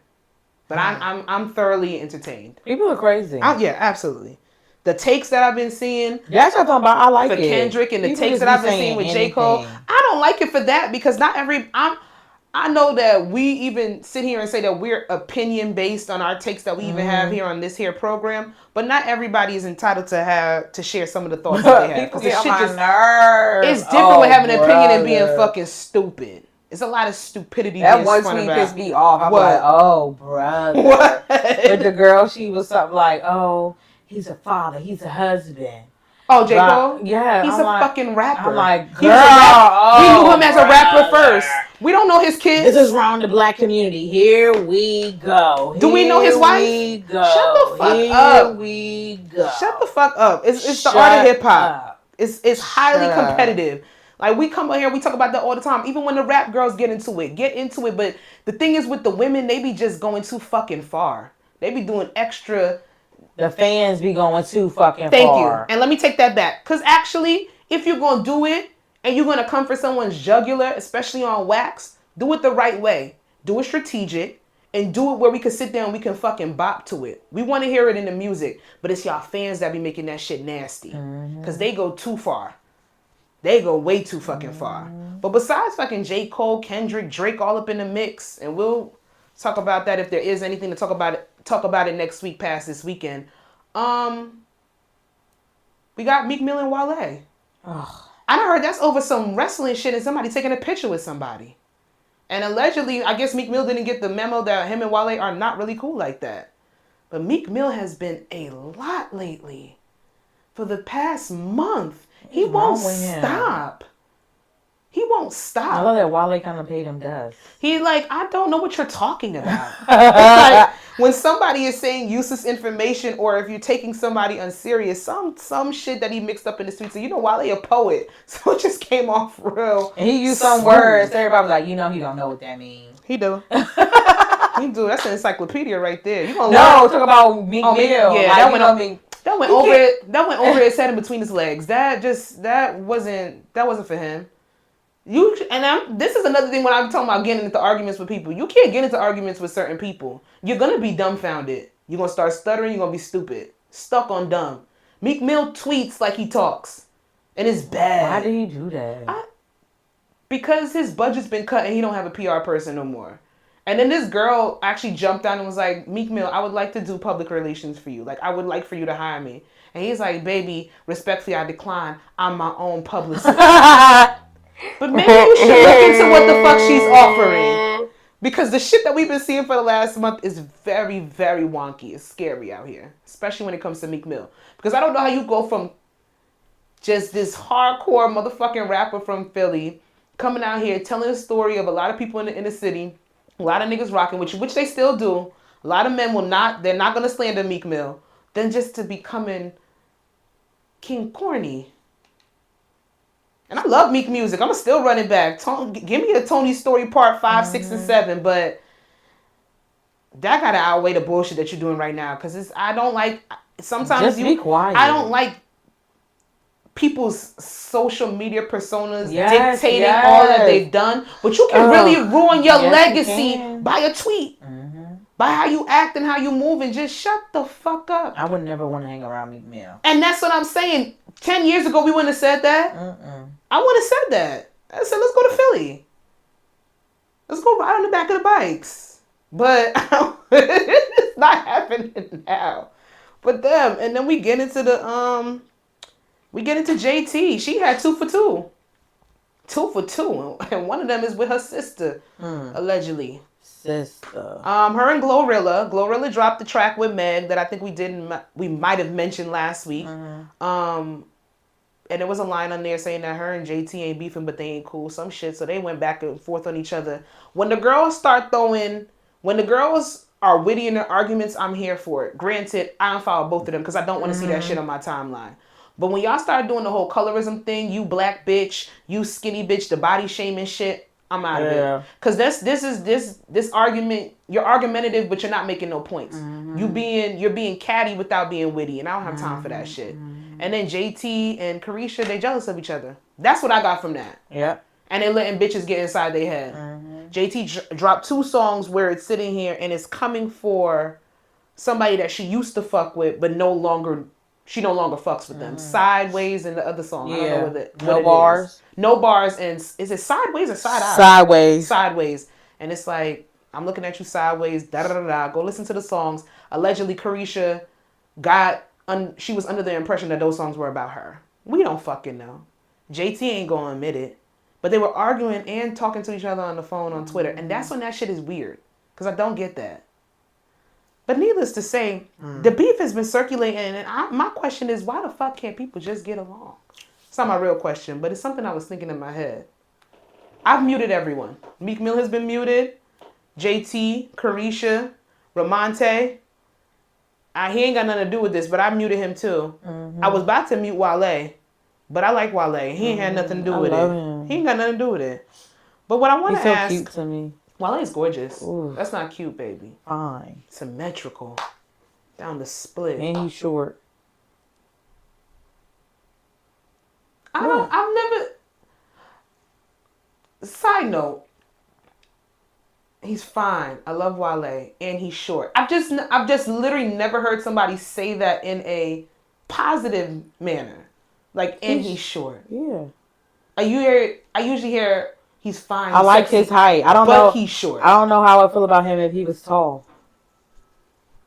But I'm thoroughly entertained. People are crazy. Yeah, absolutely. The takes that I've been seeing. That's what I'm talking about. I like for it. Kendrick, and the People takes just that I've be been seeing with saying J. Cole. anything. I don't like it for that because not every I know that we even sit here and say that we're opinion based on our takes that we even have here on this here program, but not everybody is entitled to share some of the thoughts that they have. People get on my nerves. It's different with having an opinion and being fucking stupid. It's a lot of stupidity. That one tweet pissed me off. I'm like, oh, brother. What? With the girl, she was something like, oh, he's a father, he's a husband. Oh, J. Cole? Yeah. He's fucking rapper. I'm like, girl. We knew him as a rapper first. We don't know his kids. This is wrong to black community. Here we go. Do we know his wife? We go. Shut the fuck Here up. we go. Shut the fuck up. It's the art of hip hop. It's highly competitive. Like, we come out here, we talk about that all the time. Even when the rap girls get into it. But the thing is with the women, they be just going too fucking far. They be doing extra. The fans be going too fucking Thank far. you. And let me take that back. Because actually, if you're going to do it and you're going to come for someone's jugular, especially on wax, do it the right way. Do it strategic and do it where we can sit down and we can fucking bop to it. We want to hear it in the music, but it's y'all fans that be making that shit nasty. Because they go too far. They go way too fucking far. But besides fucking J. Cole, Kendrick, Drake all up in the mix, and we'll talk about that if there is anything to talk about it next week past this weekend. We got Meek Mill and Wale. Ugh. I heard that's over some wrestling shit and somebody taking a picture with somebody. And allegedly, I guess Meek Mill didn't get the memo that him and Wale are not really cool like that. But Meek Mill has been a lot lately. For the past month. He won't stop. He won't stop. I love that Wale kind of paid him dust. He like, I don't know what you're talking about. It's like when somebody is saying useless information, or if you're taking somebody unserious, some shit that he mixed up in the streets. So you know, Wale a poet, so it just came off real. And he used some words. Everybody was like, you know, he don't know what that means. He do. He do. That's an encyclopedia right there. You gonna talk about Meek Mill. Yeah, like, that went up. That went over it. That went over his head in between his legs. That wasn't for him. This is another thing when I'm talking about getting into arguments with people. You can't get into arguments with certain people. You're gonna be dumbfounded. You're gonna start stuttering. You're gonna be stupid. Stuck on dumb. Meek Mill tweets like he talks, and it's bad. Why did he do that? Because his budget's been cut and he don't have a PR person no more. And then this girl actually jumped down and was like, Meek Mill, I would like to do public relations for you. Like, I would like for you to hire me. And he's like, baby, respectfully, I decline. I'm my own publicist. But maybe you should look into what the fuck she's offering. Because the shit that we've been seeing for the last month is very, very wonky. It's scary out here. Especially when it comes to Meek Mill. Because I don't know how you go from just this hardcore motherfucking rapper from Philly coming out here telling a story of a lot of people in the inner city. A lot of niggas rocking with you, which they still do. A lot of men they're not going to slander Meek Mill. Then just to becoming King Corny. And I love Meek music. I'm still running back. Give me a Tony Story part 5, 6, and 7. But that got to outweigh the bullshit that you're doing right now. Because I don't like, sometimes just be quiet. I don't like people's social media personas dictating all that they've done. But you can really ruin your legacy by a tweet. By how you act and how you move, and just shut the fuck up. I would never want to hang around Meek Mill. And that's what I'm saying. 10 years ago, we wouldn't have said that. I would have said that. I said, let's go to Philly. Let's go ride on the back of the bikes. But it's not happening now. But them. And then we get into JT. She had 2 for 2. 2 for 2, and one of them is with her sister, allegedly. Sister. Her and Glorilla dropped the track with Meg that I think we might have mentioned last week. And there was a line on there saying that her and JT ain't beefing, but they ain't cool, some shit. So they went back and forth on each other. When the girls are witty in their arguments, I'm here for it. Granted, I don't follow both of them because I don't want to see that shit on my timeline. But when y'all start doing the whole colorism thing, you black bitch, you skinny bitch, the body shaming shit, I'm out of it. Because this argument, you're argumentative, but you're not making no points. You're being catty without being witty, and I don't have time for that shit. And then JT and Carisha, they jealous of each other. That's what I got from that. Yeah. And they letting bitches get inside their head. JT dropped 2 songs where it's sitting here and it's coming for somebody that she used to fuck with, but she no longer fucks with them. Sideways and the other song. I don't know what No bars. is. No bars. And is it Sideways or Side Eye? Sideways. Sideways. And it's like, I'm looking at you sideways. Da da da da. Go listen to the songs. Allegedly, Carisha she was under the impression that those songs were about her. We don't fucking know. JT ain't gonna admit it. But they were arguing and talking to each other on the phone on Twitter. And that's when that shit is weird. Because I don't get that. But needless to say, the beef has been circulating. And my question is, why the fuck can't people just get along? It's not my real question, but it's something I was thinking in my head. I've muted everyone. Meek Mill has been muted. JT, Carisha, Ramonte. He ain't got nothing to do with this, but I muted him too. I was about to mute Wale, but I like Wale. He ain't had nothing to do with it. Him. He ain't got nothing to do with it. But what I want to ask... He's so cute to me. Wale's gorgeous. Ooh. That's not cute, baby. Fine. Symmetrical. Down the split. And he's short. I've never... Side note. He's fine. I love Wale. And he's short. I've just literally never heard somebody say that in a positive manner. Like, and he's short. Yeah. I usually hear he's fine. I like his height. I don't know. But he's short. I don't know how I feel about him if he was tall.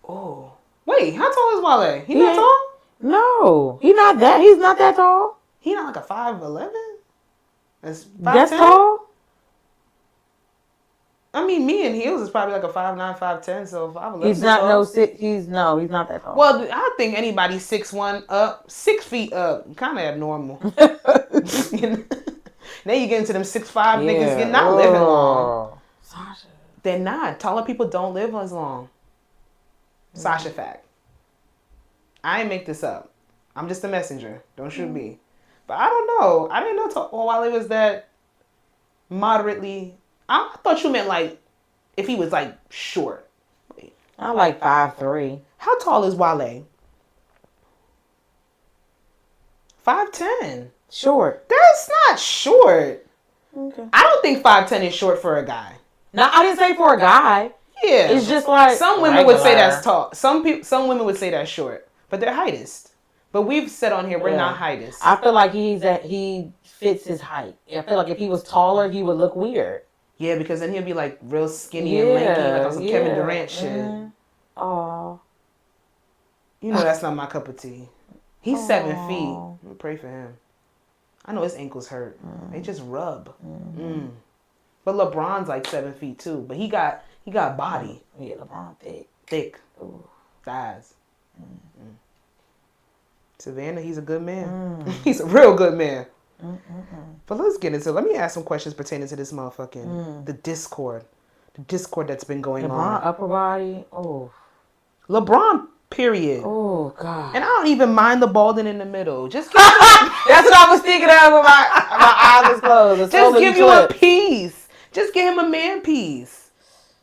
Oh. Wait, how tall is Wale? He not tall? No. He's not that tall. He not like a 5'11"? That's tall? I mean, me in heels is probably like a 5'9", 5'10", so 5'11". He's not he's not that tall. Well, I think anybody 6'1" up, 6 feet up, kind of abnormal. Then you get into them 6'5" niggas, you're not living long. Sasha. They're not. Taller people don't live as long. Sasha fact. I ain't make this up. I'm just a messenger. Don't shoot me. But I don't know. I didn't know while it was that moderately... I thought you meant like if he was like short. Wait. I like 5'3". How tall is Wale? 5'10". Short. That's not short. Okay. I don't think 5'10" is short for a guy. No, I didn't say for a guy. Yeah. It's just like some women would say that's tall. Some women would say that's short, but they're heightist. But we've said on here we're not heightist. I feel like he fits his height. I feel like if he was taller, he would look weird. Yeah, because then he'll be like real skinny and lanky, like on some Kevin Durant shit. Oh. You know that's not my cup of tea. He's 7 feet. I'm gonna pray for him. I know his ankles hurt. They just rub. But LeBron's like 7 feet too. But he got body. Yeah, LeBron thick. Thick. Thighs. Savannah, he's a good man. He's a real good man. But let's get into it. Let me ask some questions pertaining to this motherfucking the Discord that's been going LeBron on. upper body. Oh, LeBron, period. Oh God. And I don't even mind the balding in the middle. Just give that's what I was thinking of with my eyes closed. just give you a piece. Just give him a man piece.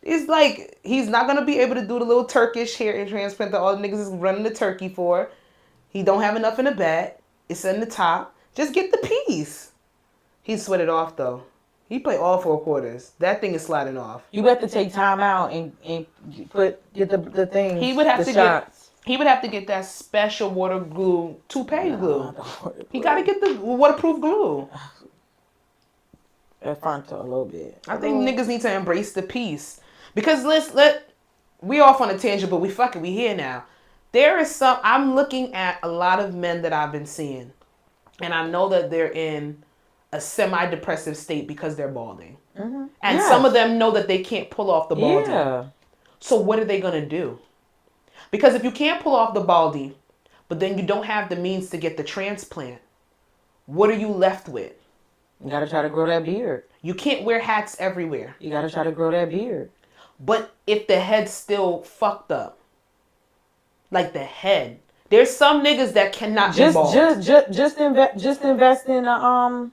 It's like he's not gonna be able to do the little Turkish hair transplant that all the niggas is running the turkey for. He don't have enough in the back. It's in the top. Just get the piece. He sweated off though. He played all 4 quarters. That thing is sliding off. You have to take time out and get the thing. He would have to get that special water glue, toupee glue. He got to get the waterproof glue. At front a little bit. I think niggas need to embrace the piece because we off on a tangent, but we here now. There is I'm looking at a lot of men that I've been seeing. And I know that they're in a semi-depressive state because they're balding. Mm-hmm. And some of them know that they can't pull off the baldy. Yeah. So what are they going to do? Because if you can't pull off the baldy, but then you don't have the means to get the transplant, what are you left with? You gotta try to grow that beard. You can't wear hats everywhere. You gotta try to grow that beard. But if the head's still fucked up, like the head, there's some niggas that cannot be bald. Just invest in and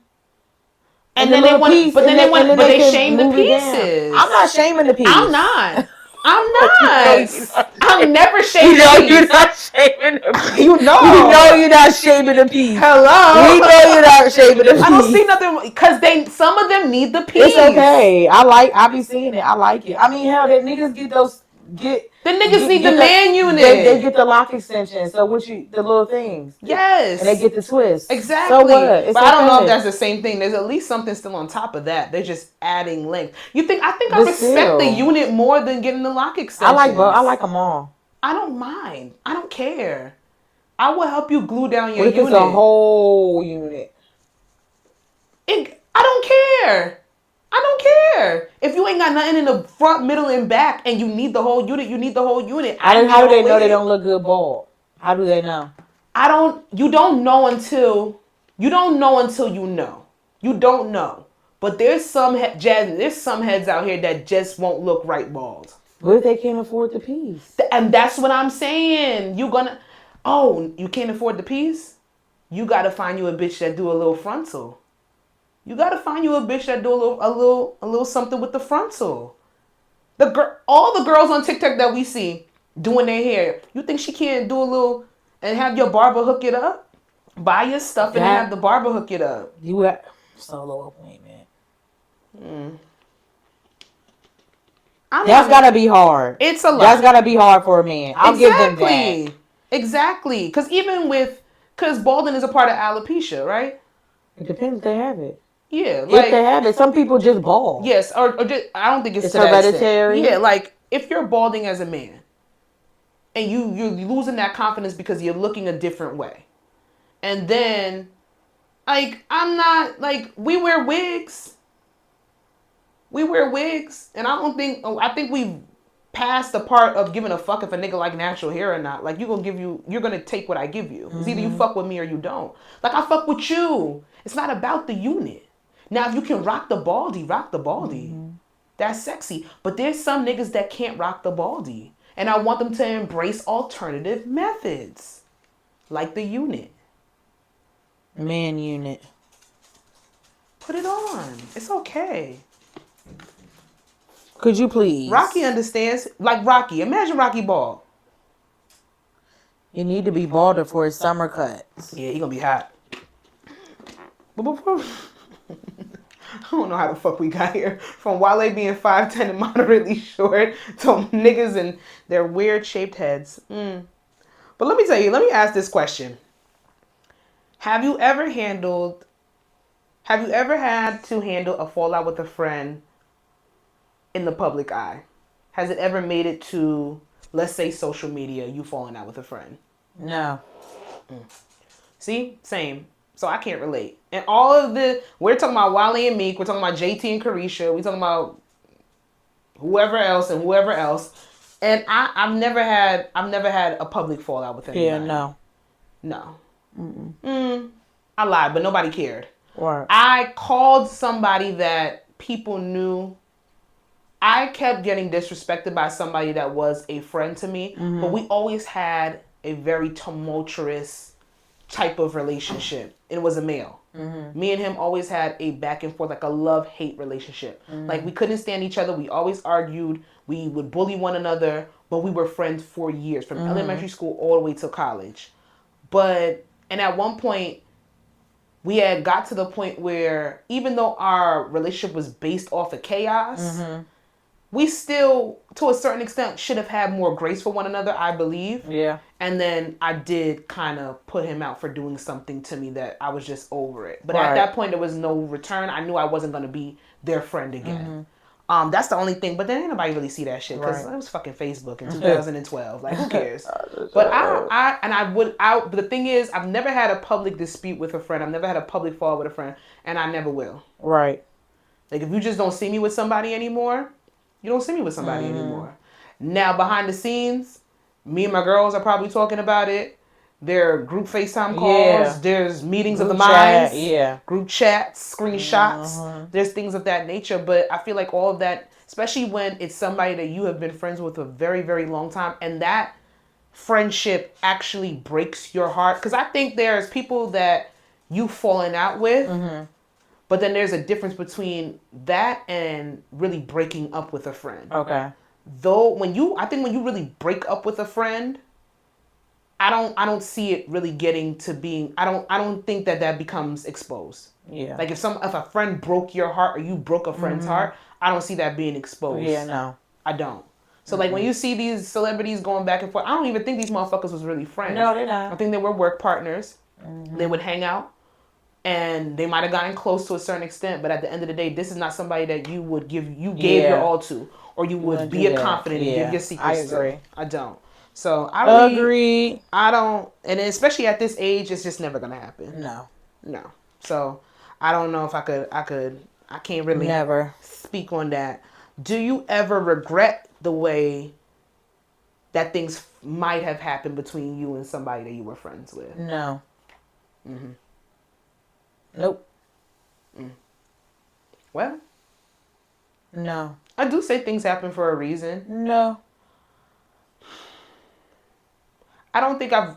then they want, but then they want, but they shame the pieces. I'm not shaming the piece. I'm not. I'm never shaming the piece. You're not shaming the piece. You know you're not shaming the piece. Hello. We know you're not shaming the piece. I don't see nothing because some of them need the piece. It's okay. I be seeing it. I like it. I mean, hell, that niggas the niggas need the man unit. They get the lock extension. So the little things. Yes. And they get the twist. Exactly. So what? It's but I don't know if that's the same thing. There's at least something still on top of that. They're just adding length. I think I respect the unit more than getting the lock extension. I like them all. I don't mind. I don't care. I will help you glue down your unit. It's a whole unit. I don't care. I don't care. If you ain't got nothing in the front, middle, and back, and you need the whole unit, you need the whole unit. How do they know they don't look good bald? How do they know? You don't know until you know. You don't know. But there's some there's some heads out here that just won't look right bald. What if they can't afford the piece? And that's what I'm saying. You can't afford the piece? You gotta find you a bitch that do a little frontal. You gotta find you a bitch that do a little something with the frontal. All the girls on TikTok that we see doing their hair, you think she can't do a little and have your barber hook it up? Buy your stuff and then have the barber hook it up. You have solo appointment. That's gotta be hard. It's a lot. That's gotta be hard for a man. I'll give them that. Exactly. Because balding is a part of alopecia, right? It depends if they have it. Yeah, if they have it, some people just bald. Yes, or just, I don't think it's hereditary. Yeah, like if you're balding as a man, and you're losing that confidence because you're looking a different way, and then, like we wear wigs. And I think we've passed the part of giving a fuck if a nigga like natural hair or not. Like you're gonna take what I give you. It's either you fuck with me or you don't. Like I fuck with you. It's not about the unit. Now, if you can rock the baldy, rock the baldy. Mm-hmm. That's sexy. But there's some niggas that can't rock the baldy. And I want them to embrace alternative methods. Like the unit. Man unit. Put it on. It's okay. Could you please? Rocky understands. Like Rocky. Imagine Rocky bald. You need to be balder for his summer cuts. Yeah, he gonna be hot. But before... I don't know how the fuck we got here. From Wale being 5'10" and moderately short to niggas and their weird shaped heads. But let me ask this question. Have you ever had to handle a fallout with a friend in the public eye? Has it ever made it to, let's say, social media, you falling out with a friend? No. See? Same. So I can't relate. And we're talking about Wale and Meek, we're talking about JT and Carisha, we're talking about whoever else. And I've never had a public fallout with anybody. Yeah, no. I lied, but nobody cared. Right. I called somebody that people knew. I kept getting disrespected by somebody that was a friend to me, but we always had a very tumultuous type of relationship. It was a male. Me and him always had a back and forth, like a love-hate relationship. Like we couldn't stand each other. We always argued. We would bully one another, but we were friends for years, from elementary school all the way to college. And at one point, we had got to the point where even though our relationship was based off of chaos, we still, to a certain extent, should have had more grace for one another, I believe. Yeah. And then I did kind of put him out for doing something to me that I was just over it. But at that point, there was no return. I knew I wasn't going to be their friend again. That's the only thing. But then ain't nobody really see that shit because it was fucking Facebook in 2012. Like, who cares? But but the thing is, I've never had a public dispute with a friend. I've never had a public fall with a friend, and I never will. Right. Like, if you just don't see me with somebody anymore, you don't see me with somebody anymore. Now, behind the scenes, me and my girls are probably talking about it. There are group FaceTime calls. Yeah. There's meetings Group of the minds. Yeah. Group chats, screenshots. There's things of that nature. But I feel like all of that, especially when it's somebody that you have been friends with a very, very long time, and that friendship actually breaks your heart. Because I think there's people that you've fallen out with, but then there's a difference between that and really breaking up with a friend. Okay. Though I think when you really break up with a friend, I don't see it really getting to being. I don't think that becomes exposed. Yeah. Like if a friend broke your heart or you broke a friend's heart, I don't see that being exposed. Yeah, no. I don't. So like when you see these celebrities going back and forth, I don't even think these motherfuckers was really friends. No, they're not. I think they were work partners. They would hang out, and they might have gotten close to a certain extent. But at the end of the day, this is not somebody that you would gave your all to, or you would be confident and give your secrets to. I agree. I don't. So I agree. I don't, and especially at this age, it's just never gonna happen. No. So I don't know if I can't really never speak on that. Do you ever regret the way that things might have happened between you and somebody that you were friends with? No. Nope. Well, no. I do say things happen for a reason. No. I don't think I've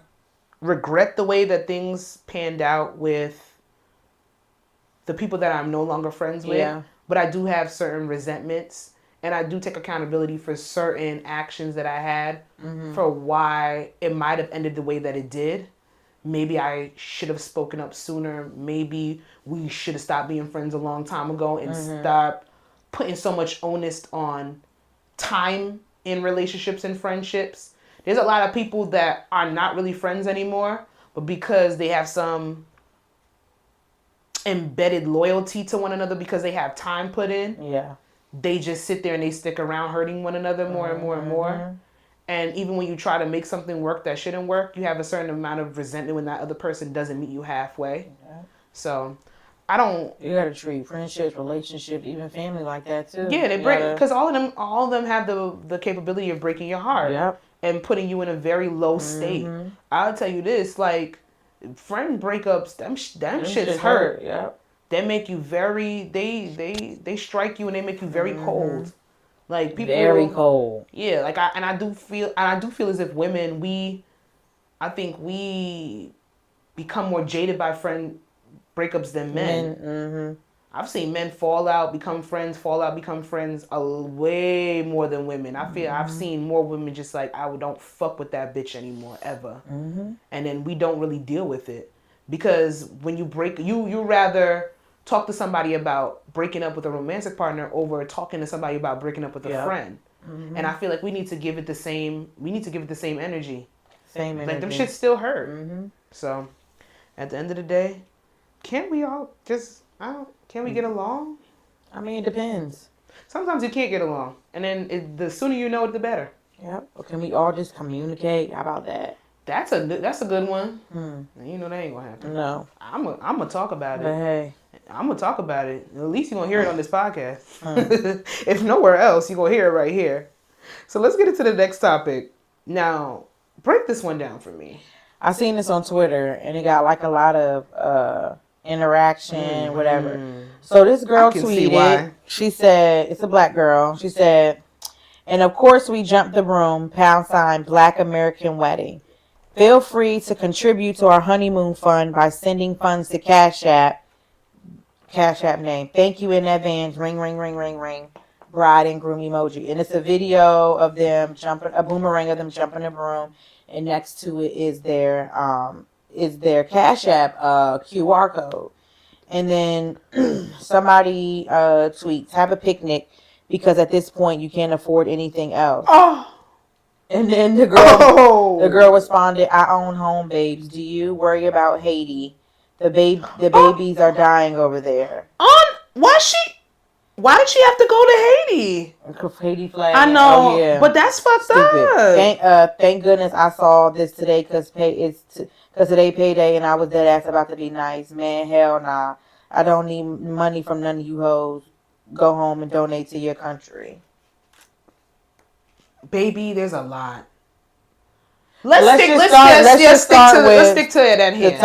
regret the way that things panned out with the people that I'm no longer friends with. Yeah. But I do have certain resentments, and I do take accountability for certain actions that I had for why it might have ended the way that it did. Maybe I should have spoken up sooner. Maybe we should have stopped being friends a long time ago and stop putting so much onus on time in relationships and friendships. There's a lot of people that are not really friends anymore, but because they have some embedded loyalty to one another because they have time put in, they just sit there and they stick around hurting one another more and more and more. And even when you try to make something work that shouldn't work, you have a certain amount of resentment when that other person doesn't meet you halfway. So I don't. You gotta treat friendships, relationships, even family like that too. Yeah, they break because all of them have the capability of breaking your heart and putting you in a very low state. I'll tell you this, like friend breakups, them shits hurt. Yep. They make you very. They strike you and they make you very cold. Like people very cold. Yeah, like I do feel as if women I think we become more jaded by friend breakups than men. I've seen men fall out, become friends, way more than women. I feel I've seen more women just like, I don't fuck with that bitch anymore, ever. And then we don't really deal with it. Because when you break, you rather talk to somebody about breaking up with a romantic partner over talking to somebody about breaking up with a friend. And I feel like we need to give it the same energy. Same energy. Like them shit still hurt. So at the end of the day, can't we all just, can we get along? I mean, it depends. Sometimes you can't get along. And then the sooner you know it, the better. Yep. Or can we all just communicate? How about that? That's a good one. You know that ain't gonna happen. No. I'm gonna talk about it. But hey. I'm gonna talk about it. At least you're gonna hear it on this podcast. If nowhere else, you're gonna hear it right here. So let's get into the next topic. Now, break this one down for me. I seen this on Twitter and it got like a lot of interaction, whatever. So this girl tweeted, she said, it's a black girl. She said, and of course we jumped the broom, # Black American Wedding. Feel free to contribute to our honeymoon fund by sending funds to Cash App name. Thank you in advance. Ring, ring, ring, ring, ring. Bride and groom emoji. And it's a video of them jumping, a boomerang of them jumping a broom. And next to it is their Cash App QR code. And then somebody tweets, have a picnic because at this point you can't afford anything else. Oh. And then the girl responded, I own home, babes. Do you worry about Haiti? The babies are dying over there. Why she? Why did she have to go to Haiti? Haiti flag. I know, Oh, yeah. but that's fucked Stupid. up. Thank goodness I saw this today because today payday and I was dead ass about to be nice. Man, hell nah. I don't need money from none of you hoes. Go home and donate to your country. Baby, there's a lot. Let's stick to it at hand.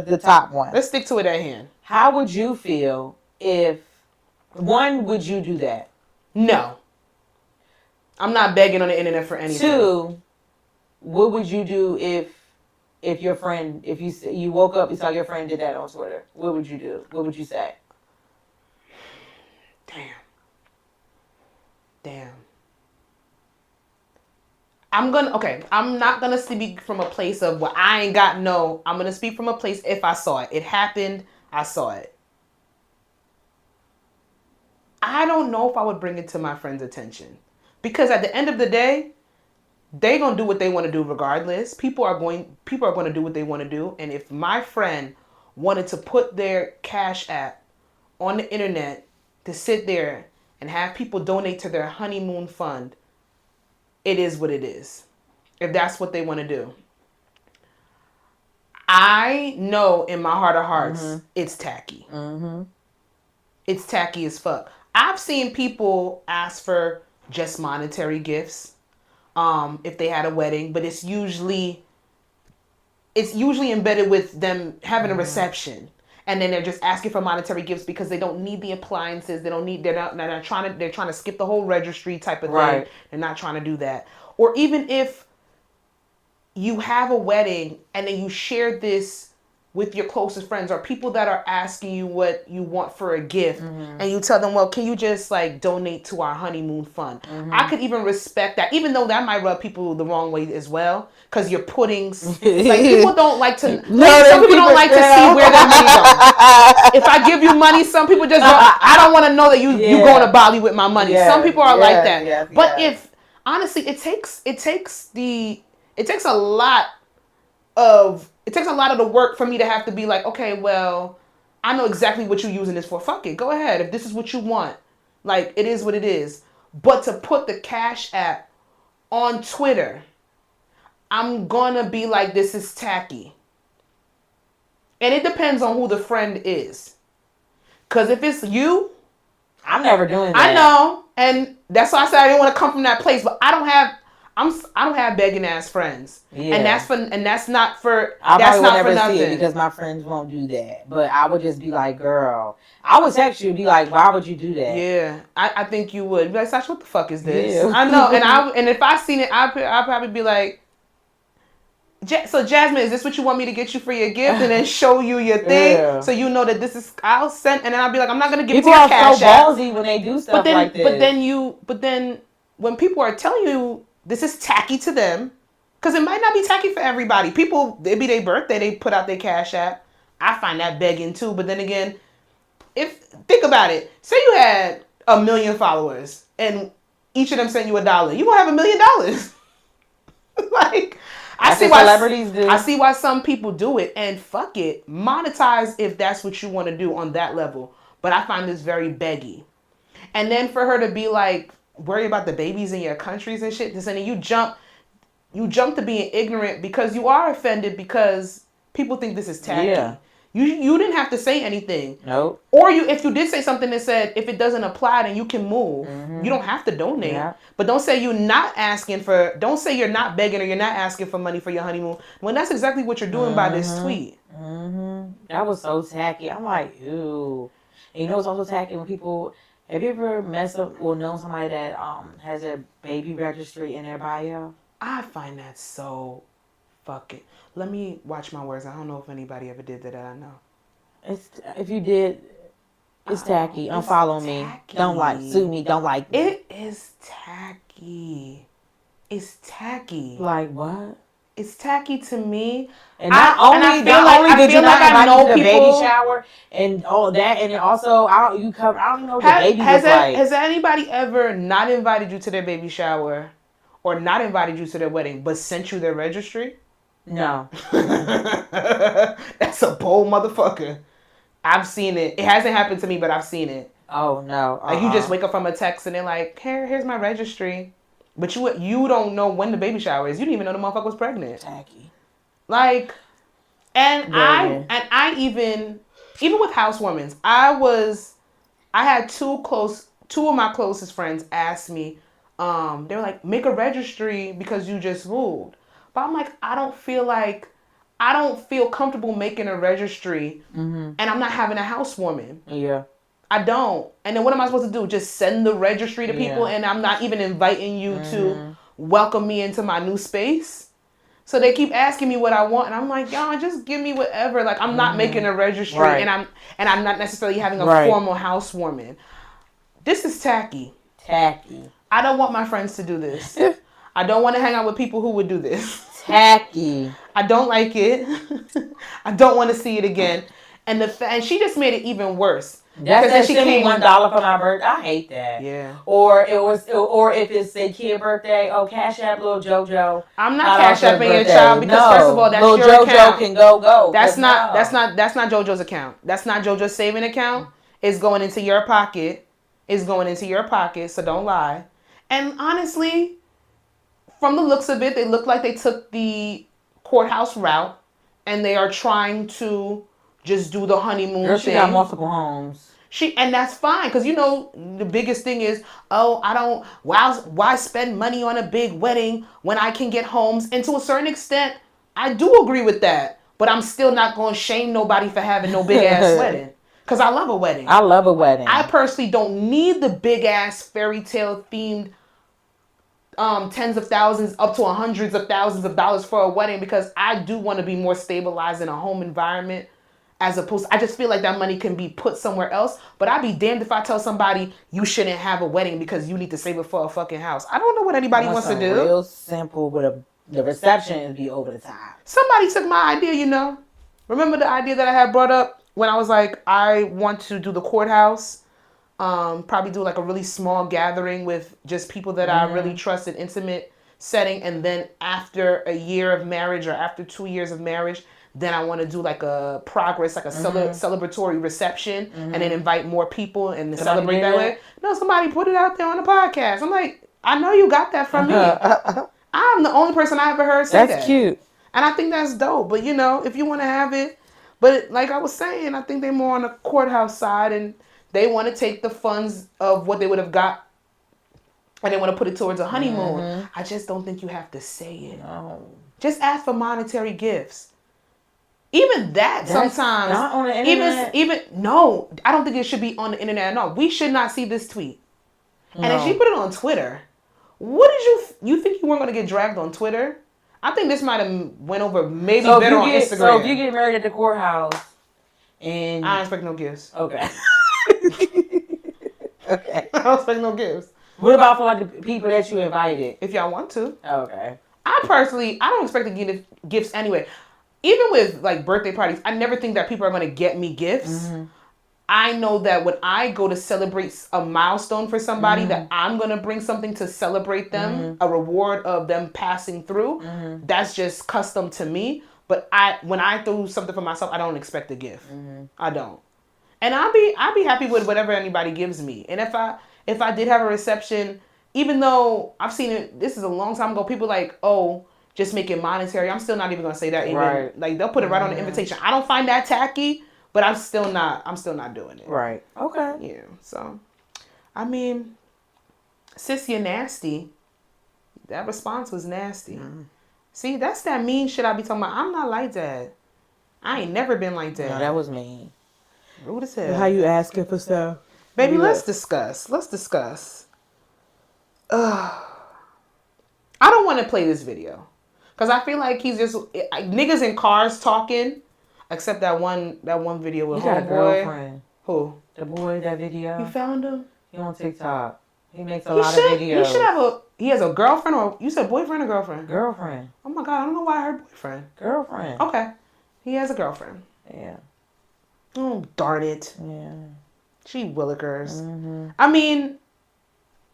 The top one. Let's stick to it at hand. How would you feel if would you do that? No. I'm not begging on the internet for anything. 2, what would you do if your friend, if you woke up, you saw your friend did that on Twitter? What would you do? What would you say? Damn. I'm not gonna speak from a place of what I ain't got no. I'm gonna speak from a place if I saw it. It happened, I saw it. I don't know if I would bring it to my friend's attention. Because at the end of the day, they gonna do what they want to do regardless. People are going to do what they want to do. And if my friend wanted to put their Cash App on the internet to sit there and have people donate to their honeymoon fund, it is what it is. If that's what they want to do. I know in my heart of hearts, it's tacky. It's tacky as fuck. I've seen people ask for just monetary gifts if they had a wedding, but it's usually embedded with them having a reception. And then they're just asking for monetary gifts because they don't need the appliances. They're trying to skip the whole registry type of thing. Right. They're not trying to do that. Or even if you have a wedding and then you share this with your closest friends or people that are asking you what you want for a gift and you tell them, well, can you just like donate to our honeymoon fund? I could even respect that, even though that might rub people the wrong way as well, because you're putting like people don't like to some people don't like to see where their money goes. If I give you money, some people just I don't want to know that you going to Bali with my money. Some people are like that. But if honestly, it takes a lot of the work for me to have to be like, okay, well, I know exactly what you're using this for. Fuck it. Go ahead. If this is what you want. Like, it is what it is. But to put the Cash App on Twitter, I'm gonna be like, this is tacky. And it depends on who the friend is. Because if it's you, I'm never doing that. I know. And that's why I said I didn't want to come from that place. But I don't have begging ass friends, and that's not for nothing. See it because my friends won't do that. But I would just be like, girl, I would text you and be like, why would you do that? Yeah, I think you would be like, Sash, what the fuck is this? Yeah. I know, and if I seen it, I'd probably be like, so Jasmine, is this what you want me to get you for your gift, and then show you your thing, so you know that this is I'll send, and then I'll be like, I'm not gonna give people you your Cash App. People are so ballsy when they do stuff like this. But then when people are telling you this is tacky to them, because it might not be tacky for everybody. People, it be their birthday, they put out their Cash App. I find that begging too. But then again, think about it. Say you had 1 million followers and each of them sent you $1. You gonna have $1 million. Like, I see why celebrities do. I see why some people do it, and fuck it, monetize if that's what you want to do on that level. But I find this very beggy. And then for her to be like, worry about the babies in your countries and shit. And then you jump to being ignorant because you are offended because people think this is tacky. Yeah. You didn't have to say anything. Nope. Or if you did say something that said if it doesn't apply then you can move. You don't have to donate. Yeah. But don't say you're not don't say you're not begging or you're not asking for money for your honeymoon when that's exactly what you're doing by this tweet. That was so tacky. I'm like, ew. And you know what's also tacky when people. Have you ever messed up or known somebody that has their baby registry in their bio? I find that so fucking. Let me watch my words. I don't know if anybody ever did that I know. If you did, it's tacky. Unfollow me. Don't sue me. Don't like me. It is tacky. It's tacky. Like what? It's tacky to me. And not only did you not invite me to the baby shower and all that, and then also I don't even know what the baby was like. Has anybody ever not invited you to their baby shower or not invited you to their wedding but sent you their registry? No. That's a bold motherfucker. I've seen it. It hasn't happened to me, but I've seen it. Oh no. Like you just wake up from a text and they're like, here's my registry. But you don't know when the baby shower is. You didn't even know the motherfucker was pregnant. Tacky. Like, and Baby. I even with housewarmings, I had two of my closest friends ask me, they were like, make a registry because you just moved. But I'm like, I don't feel comfortable making a registry and I'm not having a housewarming. Yeah. I don't. And then what am I supposed to do? Just send the registry to people Yeah. and I'm not even inviting you to welcome me into my new space? So they keep asking me what I want, and I'm like, y'all, just give me whatever. Like, I'm not making a registry, Right. and I'm not necessarily having a formal housewarming. This is tacky. Tacky. I don't want my friends to do this. I don't want to hang out with people who would do this. Tacky. I don't like it. I don't want to see it again. And and she just made it even worse. That's that she came $1 for my birthday. I hate that. Yeah. Or if it's a kid birthday, Cash App little JoJo. I'm not Cash Apping your child because first of all, that's little your JoJo account. can go. That's not JoJo's account. That's not JoJo's saving account. It's going into your pocket. So don't lie. And honestly, from the looks of it, they look like they took the courthouse route and they are trying to just do the honeymoon thing. She got multiple homes. And that's fine, because the biggest thing is, why spend money on a big wedding when I can get homes? And to a certain extent, I do agree with that. But I'm still not going to shame nobody for having no big ass wedding. Because I love a wedding. I personally don't need the big ass fairy tale themed tens of thousands up to hundreds of thousands of dollars for a wedding, because I do want to be more stabilized in a home environment. As opposed, I just feel like that money can be put somewhere else. But I'd be damned if I tell somebody you shouldn't have a wedding because you need to save it for a fucking house. I don't know what anybody wants to do. Real simple, but the reception would be over the top. Somebody took my idea, Remember the idea that I had brought up when I was like, I want to do the courthouse. Probably do like a really small gathering with just people that I really trust, an intimate setting. And then after a year of marriage or after 2 years of marriage, then I want to do like a progress, like a celebratory reception, and then invite more people and celebrate that way. No, somebody put it out there on the podcast. I'm like, I know you got that from me. I'm the only person I ever heard say that. That's cute. And I think that's dope. But, if you want to have it. But like I was saying, I think they're more on the courthouse side, and they want to take the funds of what they would have got and they want to put it towards a honeymoon. I just don't think you have to say it. No. Just ask for monetary gifts. Even that's sometimes not on the internet. Even no, I don't think it should be on the internet. No, we should not see this tweet. No. And if she put it on Twitter, what did you think you weren't going to get dragged on Twitter? I think this might have went over maybe better on Instagram. So if you get married at the courthouse, and I don't expect no gifts. Okay. Okay. I don't expect no gifts. What about for like the people that you invited? If y'all want to. Okay. I don't expect to get gifts anyway. Even with like birthday parties, I never think that people are going to get me gifts. I know that when I go to celebrate a milestone for somebody, that I'm going to bring something to celebrate them, a reward of them passing through. That's just custom to me. But when I do something for myself, I don't expect a gift. I don't. And I'll be happy with whatever anybody gives me. And if I did have a reception, even though I've seen it, this is a long time ago, people like, just make it monetary. I'm still not even gonna say that. Even right. Like they'll put it right on the invitation. I don't find that tacky, but I'm still not doing it. Right. Okay. Yeah. So, I mean, sis, you're nasty. That response was nasty. See, that's that mean shit I be talking about. I'm not like that. I ain't never been like that. No, that was mean. Rude as hell. How you asking for stuff? Baby, let's discuss. I don't want to play this video. Because I feel like he's just niggas in cars talking, except that one video with Homeboy. You got a girlfriend. Who? The boy, that video. You found him? He on TikTok. He makes a lot of videos. He has a girlfriend, or you said boyfriend or girlfriend? Girlfriend. Oh my God, I don't know why I heard boyfriend. Girlfriend. Okay. He has a girlfriend. Yeah. Oh, darn it. Yeah. She willikers. I mean,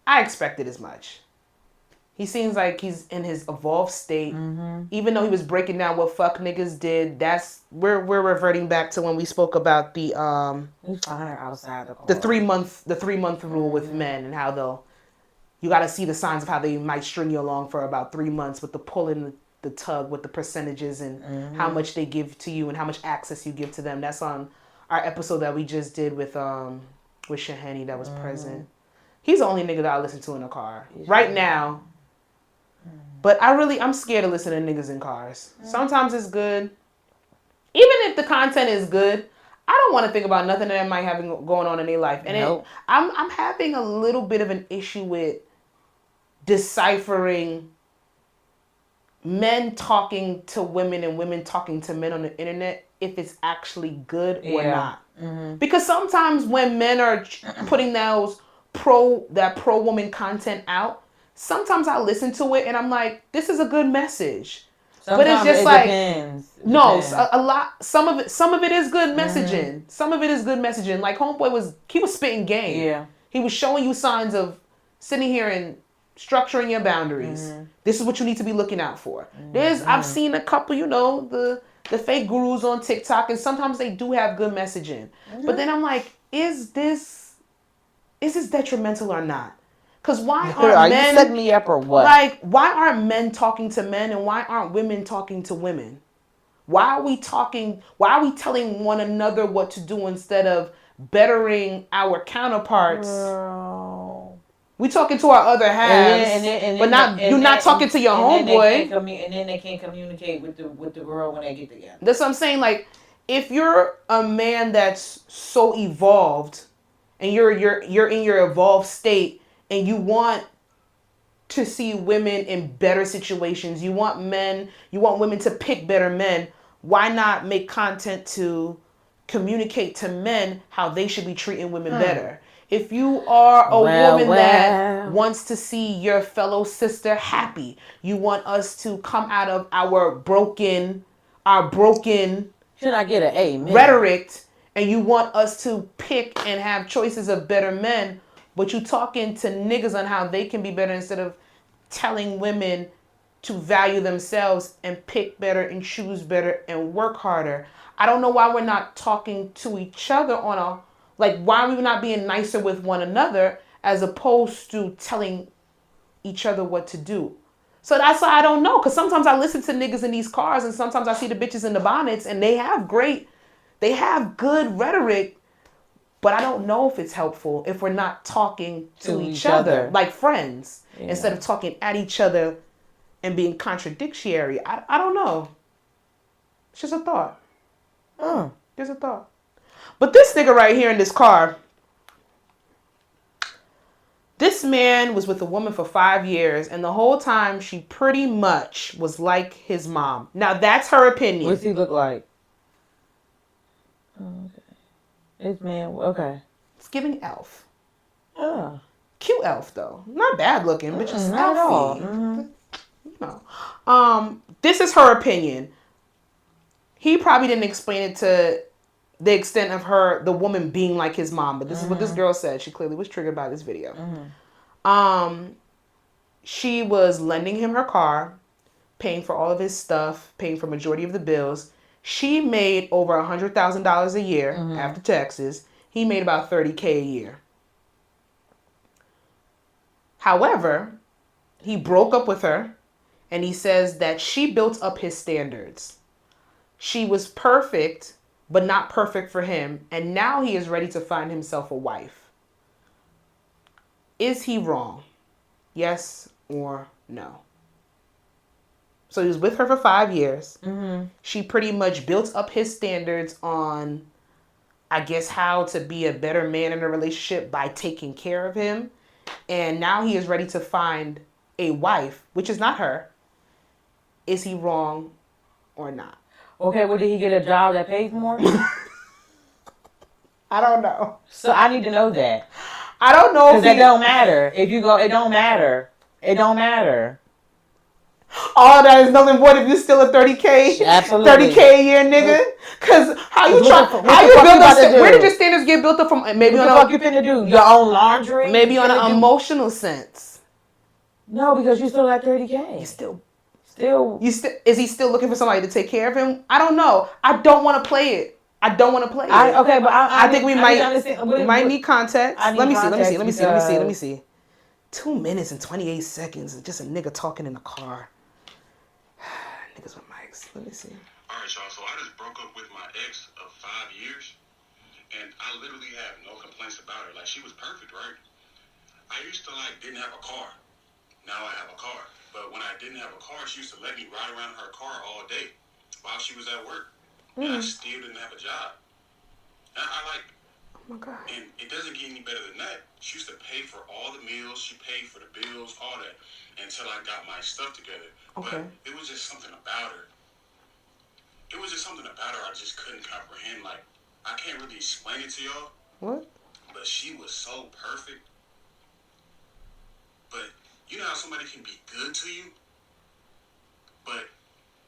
I expected as much. He seems like he's in his evolved state. Mm-hmm. Even though he was breaking down what fuck niggas did, we're reverting back to when we spoke about the We find her outside the car. the 3-month rule with men and how you got to see the signs of how they might string you along for about 3 months with the pull and the tug with the percentages and how much they give to you and how much access you give to them. That's on our episode that we just did with Shahani that was present. He's the only nigga that I listen to in a car right now. But I'm scared to listen to niggas in cars. Sometimes it's good. Even if the content is good, I don't want to think about nothing that might have going on in their life. And I'm having a little bit of an issue with deciphering men talking to women and women talking to men on the internet, if it's actually good or not. Mm-hmm. Because sometimes when men are putting that pro woman content out, sometimes I listen to it and I'm like, this is a good message. Sometimes but it's just depends. A lot. Some of it is good messaging. Mm-hmm. Some of it is good messaging. Like Homeboy was spitting game. Yeah. He was showing you signs of sitting here and structuring your boundaries. Mm-hmm. This is what you need to be looking out for. Mm-hmm. I've seen a couple, the fake gurus on TikTok, and sometimes they do have good messaging. Mm-hmm. But then I'm like, is this detrimental or not? Because why aren't men... you setting me up or what? Like, why aren't men talking to men and why aren't women talking to women? Why are we telling one another what to do instead of bettering our counterparts? Girl. We talking to our other halves, you're not talking to your homeboy. And then they can't communicate with the girl when they get together. That's what I'm saying. Like, if you're a man that's so evolved and you're in your evolved state, and you want to see women in better situations, you want women to pick better men, why not make content to communicate to men how they should be treating women better? If you are a woman that wants to see your fellow sister happy, you want us to come out of our broken should I get an amen? Rhetoric, and you want us to pick and have choices of better men, but you talking to niggas on how they can be better instead of telling women to value themselves and pick better and choose better and work harder. I don't know why we're not talking to each other why are we not being nicer with one another as opposed to telling each other what to do? So that's why I don't know. Because sometimes I listen to niggas in these cars and sometimes I see the bitches in the bonnets and they have good rhetoric. But I don't know if it's helpful if we're not talking to each other like friends instead of talking at each other and being contradictory. I don't know. It's just a thought. Just a thought. But this nigga right here in this car, this man was with a woman for 5 years and the whole time she pretty much was like his mom. Now that's her opinion. What's he look like? Okay. This man, okay. It's giving elf. Oh. Cute elf, though. Not bad looking, but just not elfy. at all. Mm-hmm. This is her opinion. He probably didn't explain it to the extent of the woman being like his mom, but this is what this girl said. She clearly was triggered by this video. Mm-hmm. She was lending him her car, paying for all of his stuff, paying for majority of the bills. She made over $100,000 a year after taxes. He made about $30,000 a year. However, he broke up with her and he says that she built up his standards. She was perfect, but not perfect for him. And now he is ready to find himself a wife. Is he wrong? Yes or no? So he was with her for 5 years. Mm-hmm. She pretty much built up his standards on, I guess, how to be a better man in a relationship by taking care of him. And now he is ready to find a wife, which is not her. Is he wrong or not? Okay, well, did he get a job that pays more? I don't know. So I need to know that. I don't know. Because it don't matter. If you go, it don't matter. It don't matter. All that is nothing but if you're still a $30,000, absolutely $30,000 a year nigga. Because where did your standards get built up from? Maybe what the fuck you finna do? Your own laundry? Maybe on an emotional sense. No, because you still got 30K. You still is he still looking for somebody to take care of him? I don't know. I don't want to play it. I don't want to play it. Okay, but I think we might need context. I need Let me context see. 2 minutes and 28 seconds and just a nigga talking in the car. Niggas with mics. Let me see. All right, y'all. So I just broke up with my ex of 5 years, and I literally have no complaints about her. Like, she was perfect, right? I used to didn't have a car. Now I have a car. But when I didn't have a car, she used to let me ride around her car all day while she was at work. And I still didn't have a job. And oh my God. And it doesn't get any better than that. She used to pay for all the meals. She paid for the bills, all that, until I got my stuff together. Okay. But it was just something about her. It was just something about her I just couldn't comprehend. Like, I can't really explain it to y'all. What? But she was so perfect. But you know how somebody can be good to you, but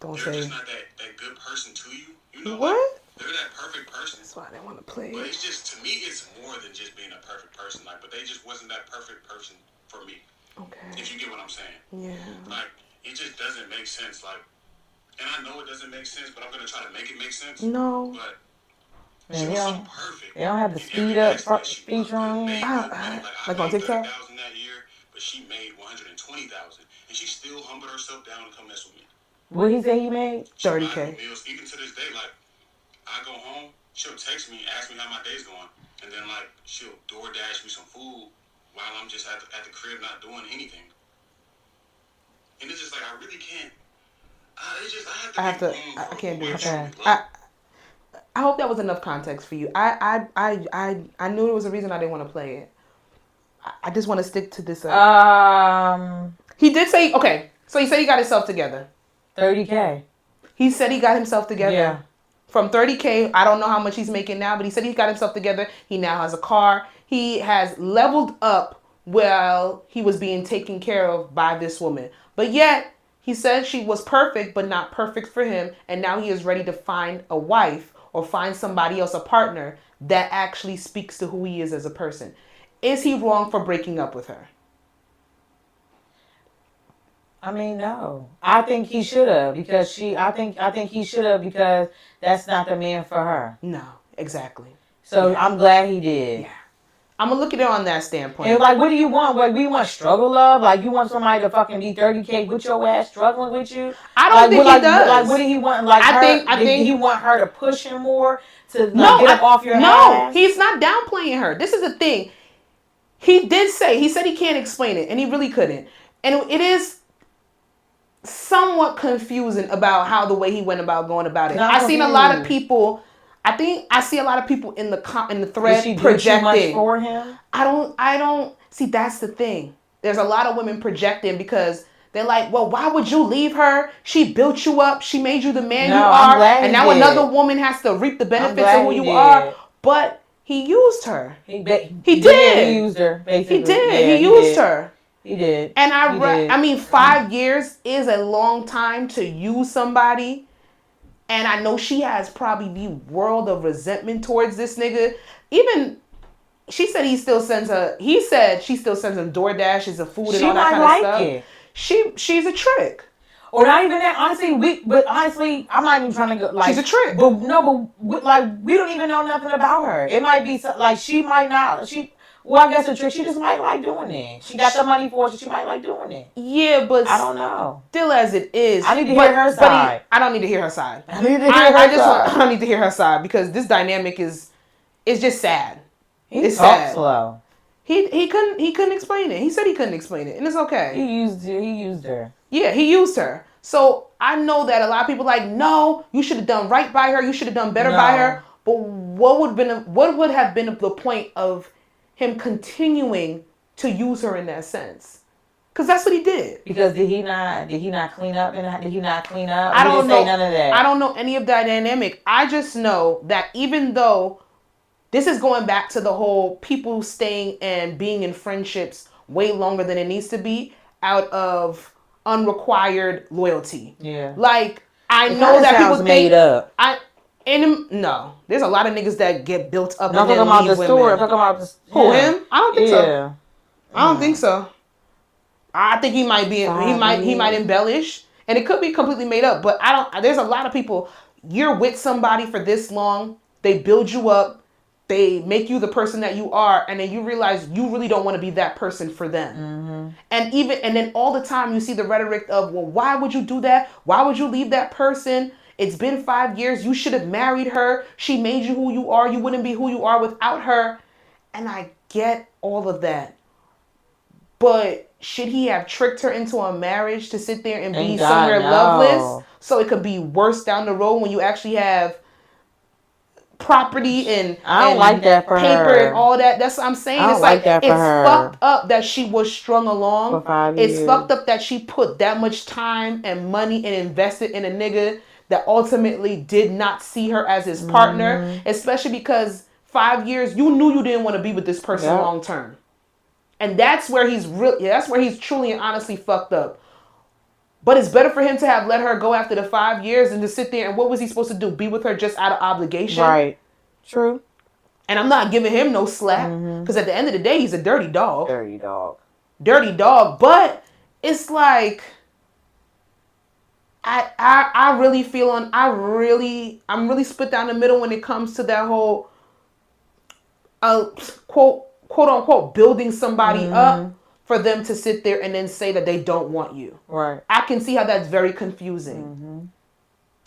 they're just not that good person to you? You know what? They're that perfect person. That's why I didn't want to play But it. it's just, to me, it's more than just being a perfect person. But they just wasn't that perfect person for me. Okay. If you get what I'm saying. Yeah. It just doesn't make sense. And I know it doesn't make sense, but I'm going to try to make it make sense. No. But Man, she was so perfect. They don't have the speed up feature on here. Like on TikTok? $30,000 that year, but she made $120,000, and she still humbled herself down to come mess with me. What he say he made? 30K. Even to this day, I go home, she'll text me, ask me how my day's going, and then she'll DoorDash me some food while I'm just at the crib not doing anything. And it's just I really can't. I can't do it. Okay. I hope that was enough context for you. I knew there was a reason I didn't want to play it. I just want to stick to this. He did say, okay, so he said he got himself together. 30K. He said he got himself together. Yeah. From 30K, I don't know how much he's making now, but he said he got himself together. He now has a car. He has leveled up while he was being taken care of by this woman. But yet, he said she was perfect, but not perfect for him. And now he is ready to find a wife or find somebody else, a partner, that actually speaks to who he is as a person. Is he wrong for breaking up with her? I mean, no. I think he should have because I think he should have because that's not the man for her. No, exactly. So yeah. I'm glad he did. Yeah. I'm gonna look at it on that standpoint. And what do you want? We want struggle love? You want somebody to fucking be 30K with your ass struggling with you? I don't think he does. What do he want? I think he want her to push him more to get up off your ass? No, he's not downplaying her. This is the thing. He said he can't explain it, and he really couldn't. And it is somewhat confusing about how the way he went about going about it. I seen a lot of people. I see a lot of people in the thread projecting. Do too much for him? I don't see. That's the thing. There's a lot of women projecting because they're like, well, why would you leave her? She built you up. She made you the man you are. And now another woman has to reap the benefits of who you are. But he used her. He did. He used her, basically. He did. Yeah, he used her. He did. And I mean, 5 years is a long time to use somebody. And I know she has probably the world of resentment towards this nigga. Even, she said he still sends her, he said she still sends him DoorDashes of food and all that kind of stuff. It. She's a trick. Or not even that, honestly, I'm not even trying to go, she's a trick. But we don't even know nothing about her. It might be, she might not, well, I guess a trick. She just might like doing it. She got the money for it, so she might like doing it. Yeah, but I don't know. Still, as it is, I need to hear her side. I don't need to hear her side. I need to hear her side. I don't need to hear her side because this dynamic is just sad. It's sad. Slow. He couldn't explain it. He said he couldn't explain it, and it's okay. He used her. Yeah, he used her. So I know that a lot of people are like, no, you should have done right by her. You should have done better by her. But what would have been the point of him continuing to use her in that sense? Because that's what he did. Because did he not clean up? Did he not clean up? I don't know. None of that. I don't know any of that dynamic. I just know that even though this is going back to the whole people staying and being in friendships way longer than it needs to be out of unrequired loyalty. Yeah. I know that people think made up. No, there's a lot of niggas that get built up. No, I'm talking about the story. I'm talking about him? I don't think so. I don't think so. I think he might be. He might embellish, and it could be completely made up. But I don't. There's a lot of people. You're with somebody for this long. They build you up. They make you the person that you are, and then you realize you really don't want to be that person for them. And then all the time you see the rhetoric of, well, why would you do that? Why would you leave that person? It's been 5 years. You should have married her. She made you who you are. You wouldn't be who you are without her. And I get all of that. But should he have tricked her into a marriage to sit there and be somewhere loveless? So it could be worse down the road when you actually have property and I don't like that for paper her. and all that. That's what I'm saying. I don't It's like that for it's her. fucked up that she was strung along. For 5 It's years. fucked up that she put that much time and money and invested in a nigga that ultimately did not see her as his partner. Especially because 5 years, you knew you didn't want to be with this person long term. And that's where he's that's where he's truly and honestly fucked up. But it's better for him to have let her go after the 5 years than to sit there and what was he supposed to do? Be with her just out of obligation? Right. True. And I'm not giving him no slack. Because at the end of the day, he's a dirty dog. Dirty dog. Dirty dog. But it's like I really feel I'm really split down the middle when it comes to that whole quote unquote building somebody up for them to sit there and then say that they don't want you. Right. I can see how that's very confusing.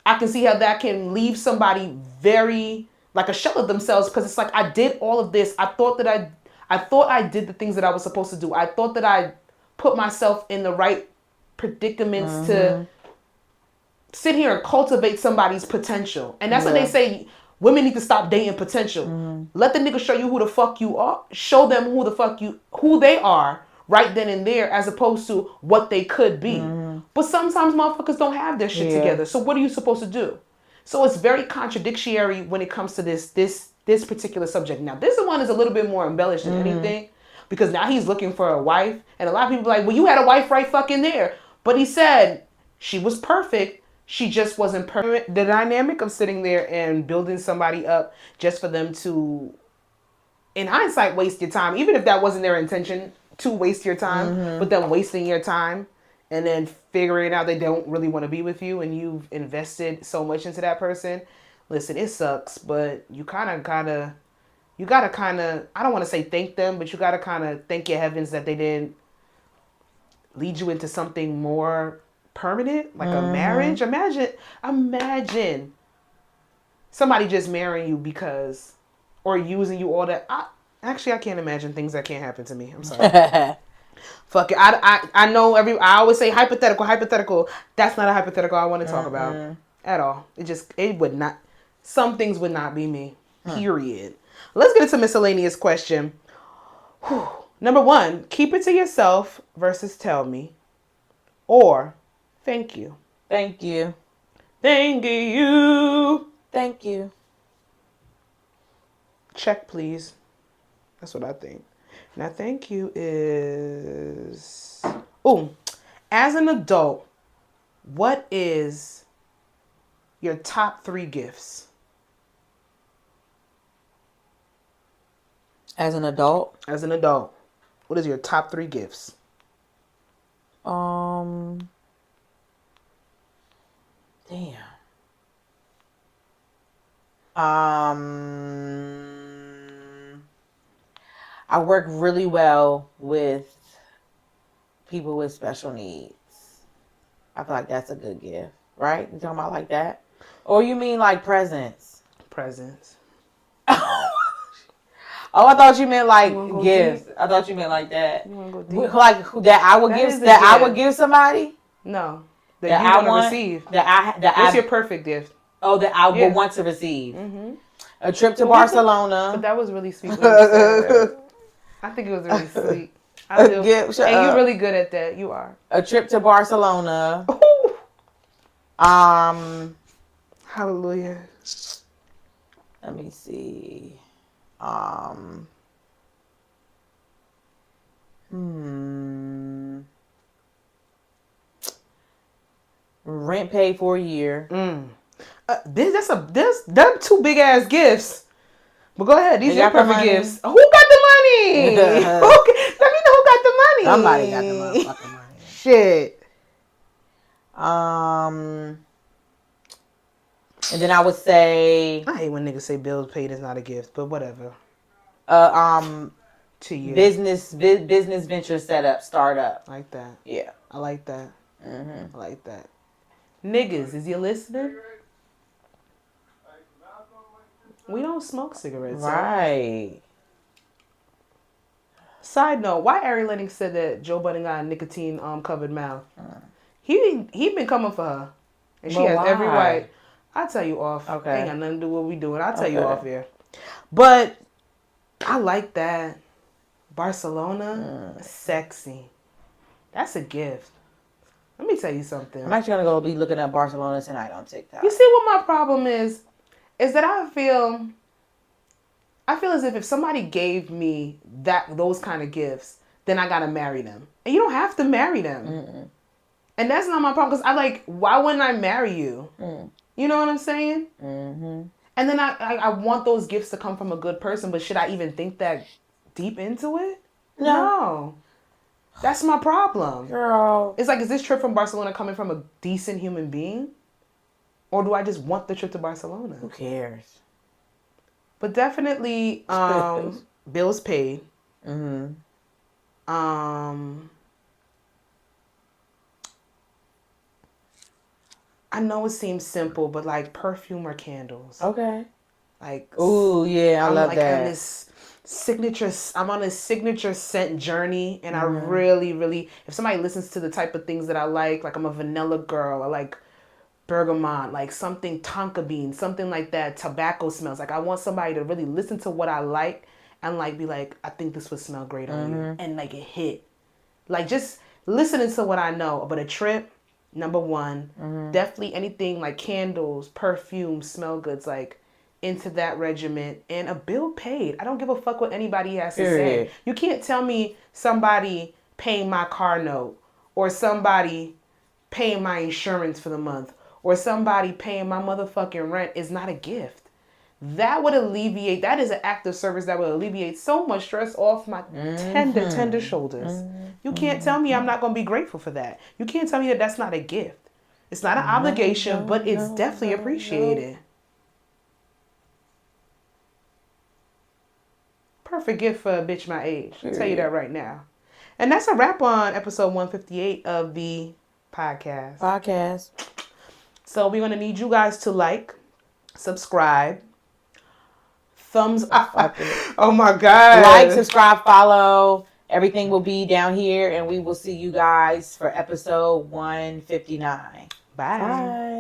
I can see how that can leave somebody very like a shell of themselves, because it's like, I did all of this. I thought I did the things that I was supposed to do. I thought that I put myself in the right predicaments to sit here and cultivate somebody's potential. And that's what they say. Women need to stop dating potential. Let the nigga show you who the fuck you are. Show them who they are right then and there, as opposed to what they could be. But sometimes motherfuckers don't have their shit together. So what are you supposed to do? So it's very contradictory when it comes to this particular subject. Now, this one is a little bit more embellished than anything, because now he's looking for a wife. And a lot of people are like, well, you had a wife right fucking there. But he said she was perfect. She just wasn't perfect. The dynamic of sitting there and building somebody up just for them to, in hindsight, waste your time, even if that wasn't their intention to waste your time, but them wasting your time and then figuring out they don't really want to be with you and you've invested so much into that person. Listen, it sucks, but you gotta kind of, I don't want to say thank them, but you gotta kind of thank your heavens that they didn't lead you into something more permanent, like a marriage. Imagine somebody just marrying you because, or using you all that. I can't imagine things that can't happen to me. I'm sorry. Fuck it. I know I always say hypothetical. That's not a hypothetical I want to talk about at all. It would not. Some things would not be me. Period. Let's get into miscellaneous question. Number 1, keep it to yourself versus tell me, or thank you. Thank you. Thank you. Thank you. Check, please. That's what I think. Now, thank you is... as an adult, what is your top 3 gifts? As an adult? As an adult, what is your top 3 gifts? Damn. I work really well with people with special needs. I feel like that's a good gift, right? You talking about like that? Or you mean like presents? Presents. Oh, I thought you meant like go gifts. I thought you meant like that. You want to go deep? Like that I would give I would give somebody? No. That you I want to want receive. What's your perfect gift? Oh, that I would want to receive. A trip to Barcelona. But that was really sweet. I think it was really sweet. I do. And you're really good at that. You are. A trip to Barcelona. Hallelujah. Let me see. Rent paid for a year. That's 2 big ass gifts. But go ahead. These are perfect gifts. Who got the money? Let me know who got the Somebody got the motherfucking money. Shit. And then I would say, I hate when niggas say bills paid is not a gift, but whatever. To you. business venture setup, startup. Like that. Yeah. I like that. I like that. Niggas, is you listening? We don't smoke cigarettes. Right. Side note, why Ari Lennox said that Joe Budden got a nicotine covered mouth? He been coming for her. And she But has every why? right. I'll tell you off. Okay. Ain't got nothing to do with what we doing. I'll tell you Okay. off here. But I like that. Barcelona, sexy. That's a gift. Let me tell you something. I'm actually gonna go be looking at Barcelona tonight on TikTok. You see what my problem is that I feel as if somebody gave me those kind of gifts, then I gotta marry them. And you don't have to marry them. And that's not my problem, because why wouldn't I marry you? You know what I'm saying? And then I want those gifts to come from a good person, but should I even think that deep into it? No. That's my problem. Girl. It's like, is this trip from Barcelona coming from a decent human being? Or do I just want the trip to Barcelona? Who cares? But definitely, bills paid. I know it seems simple, but like perfume or candles. Okay. Like, ooh, yeah, I love that. I'm on a signature scent journey, and I really, really, if somebody listens to the type of things that I like I'm a vanilla girl, I like bergamot, like something tonka bean, something like that, tobacco smells. Like, I want somebody to really listen to what I like and like be like, I think this would smell great on you, and like it hit. Like, just listening to what I know. But a trip, number one, definitely anything like candles, perfume, smell goods, like into that regiment, and a bill paid. I don't give a fuck what anybody has to say. You can't tell me somebody paying my car note, or somebody paying my insurance for the month, or somebody paying my motherfucking rent is not a gift. That is an act of service that would alleviate so much stress off my tender shoulders. You can't tell me I'm not going to be grateful for that. You can't tell me that that's not a gift. It's not an obligation, but it's definitely appreciated. Perfect gift for a bitch my age. I'll tell you that right now. And that's a wrap on episode 158 of the podcast. So we're going to need you guys to like, subscribe, thumbs up. Oh my God. Like, subscribe, follow. Everything will be down here, and we will see you guys for episode 159. Bye. Bye.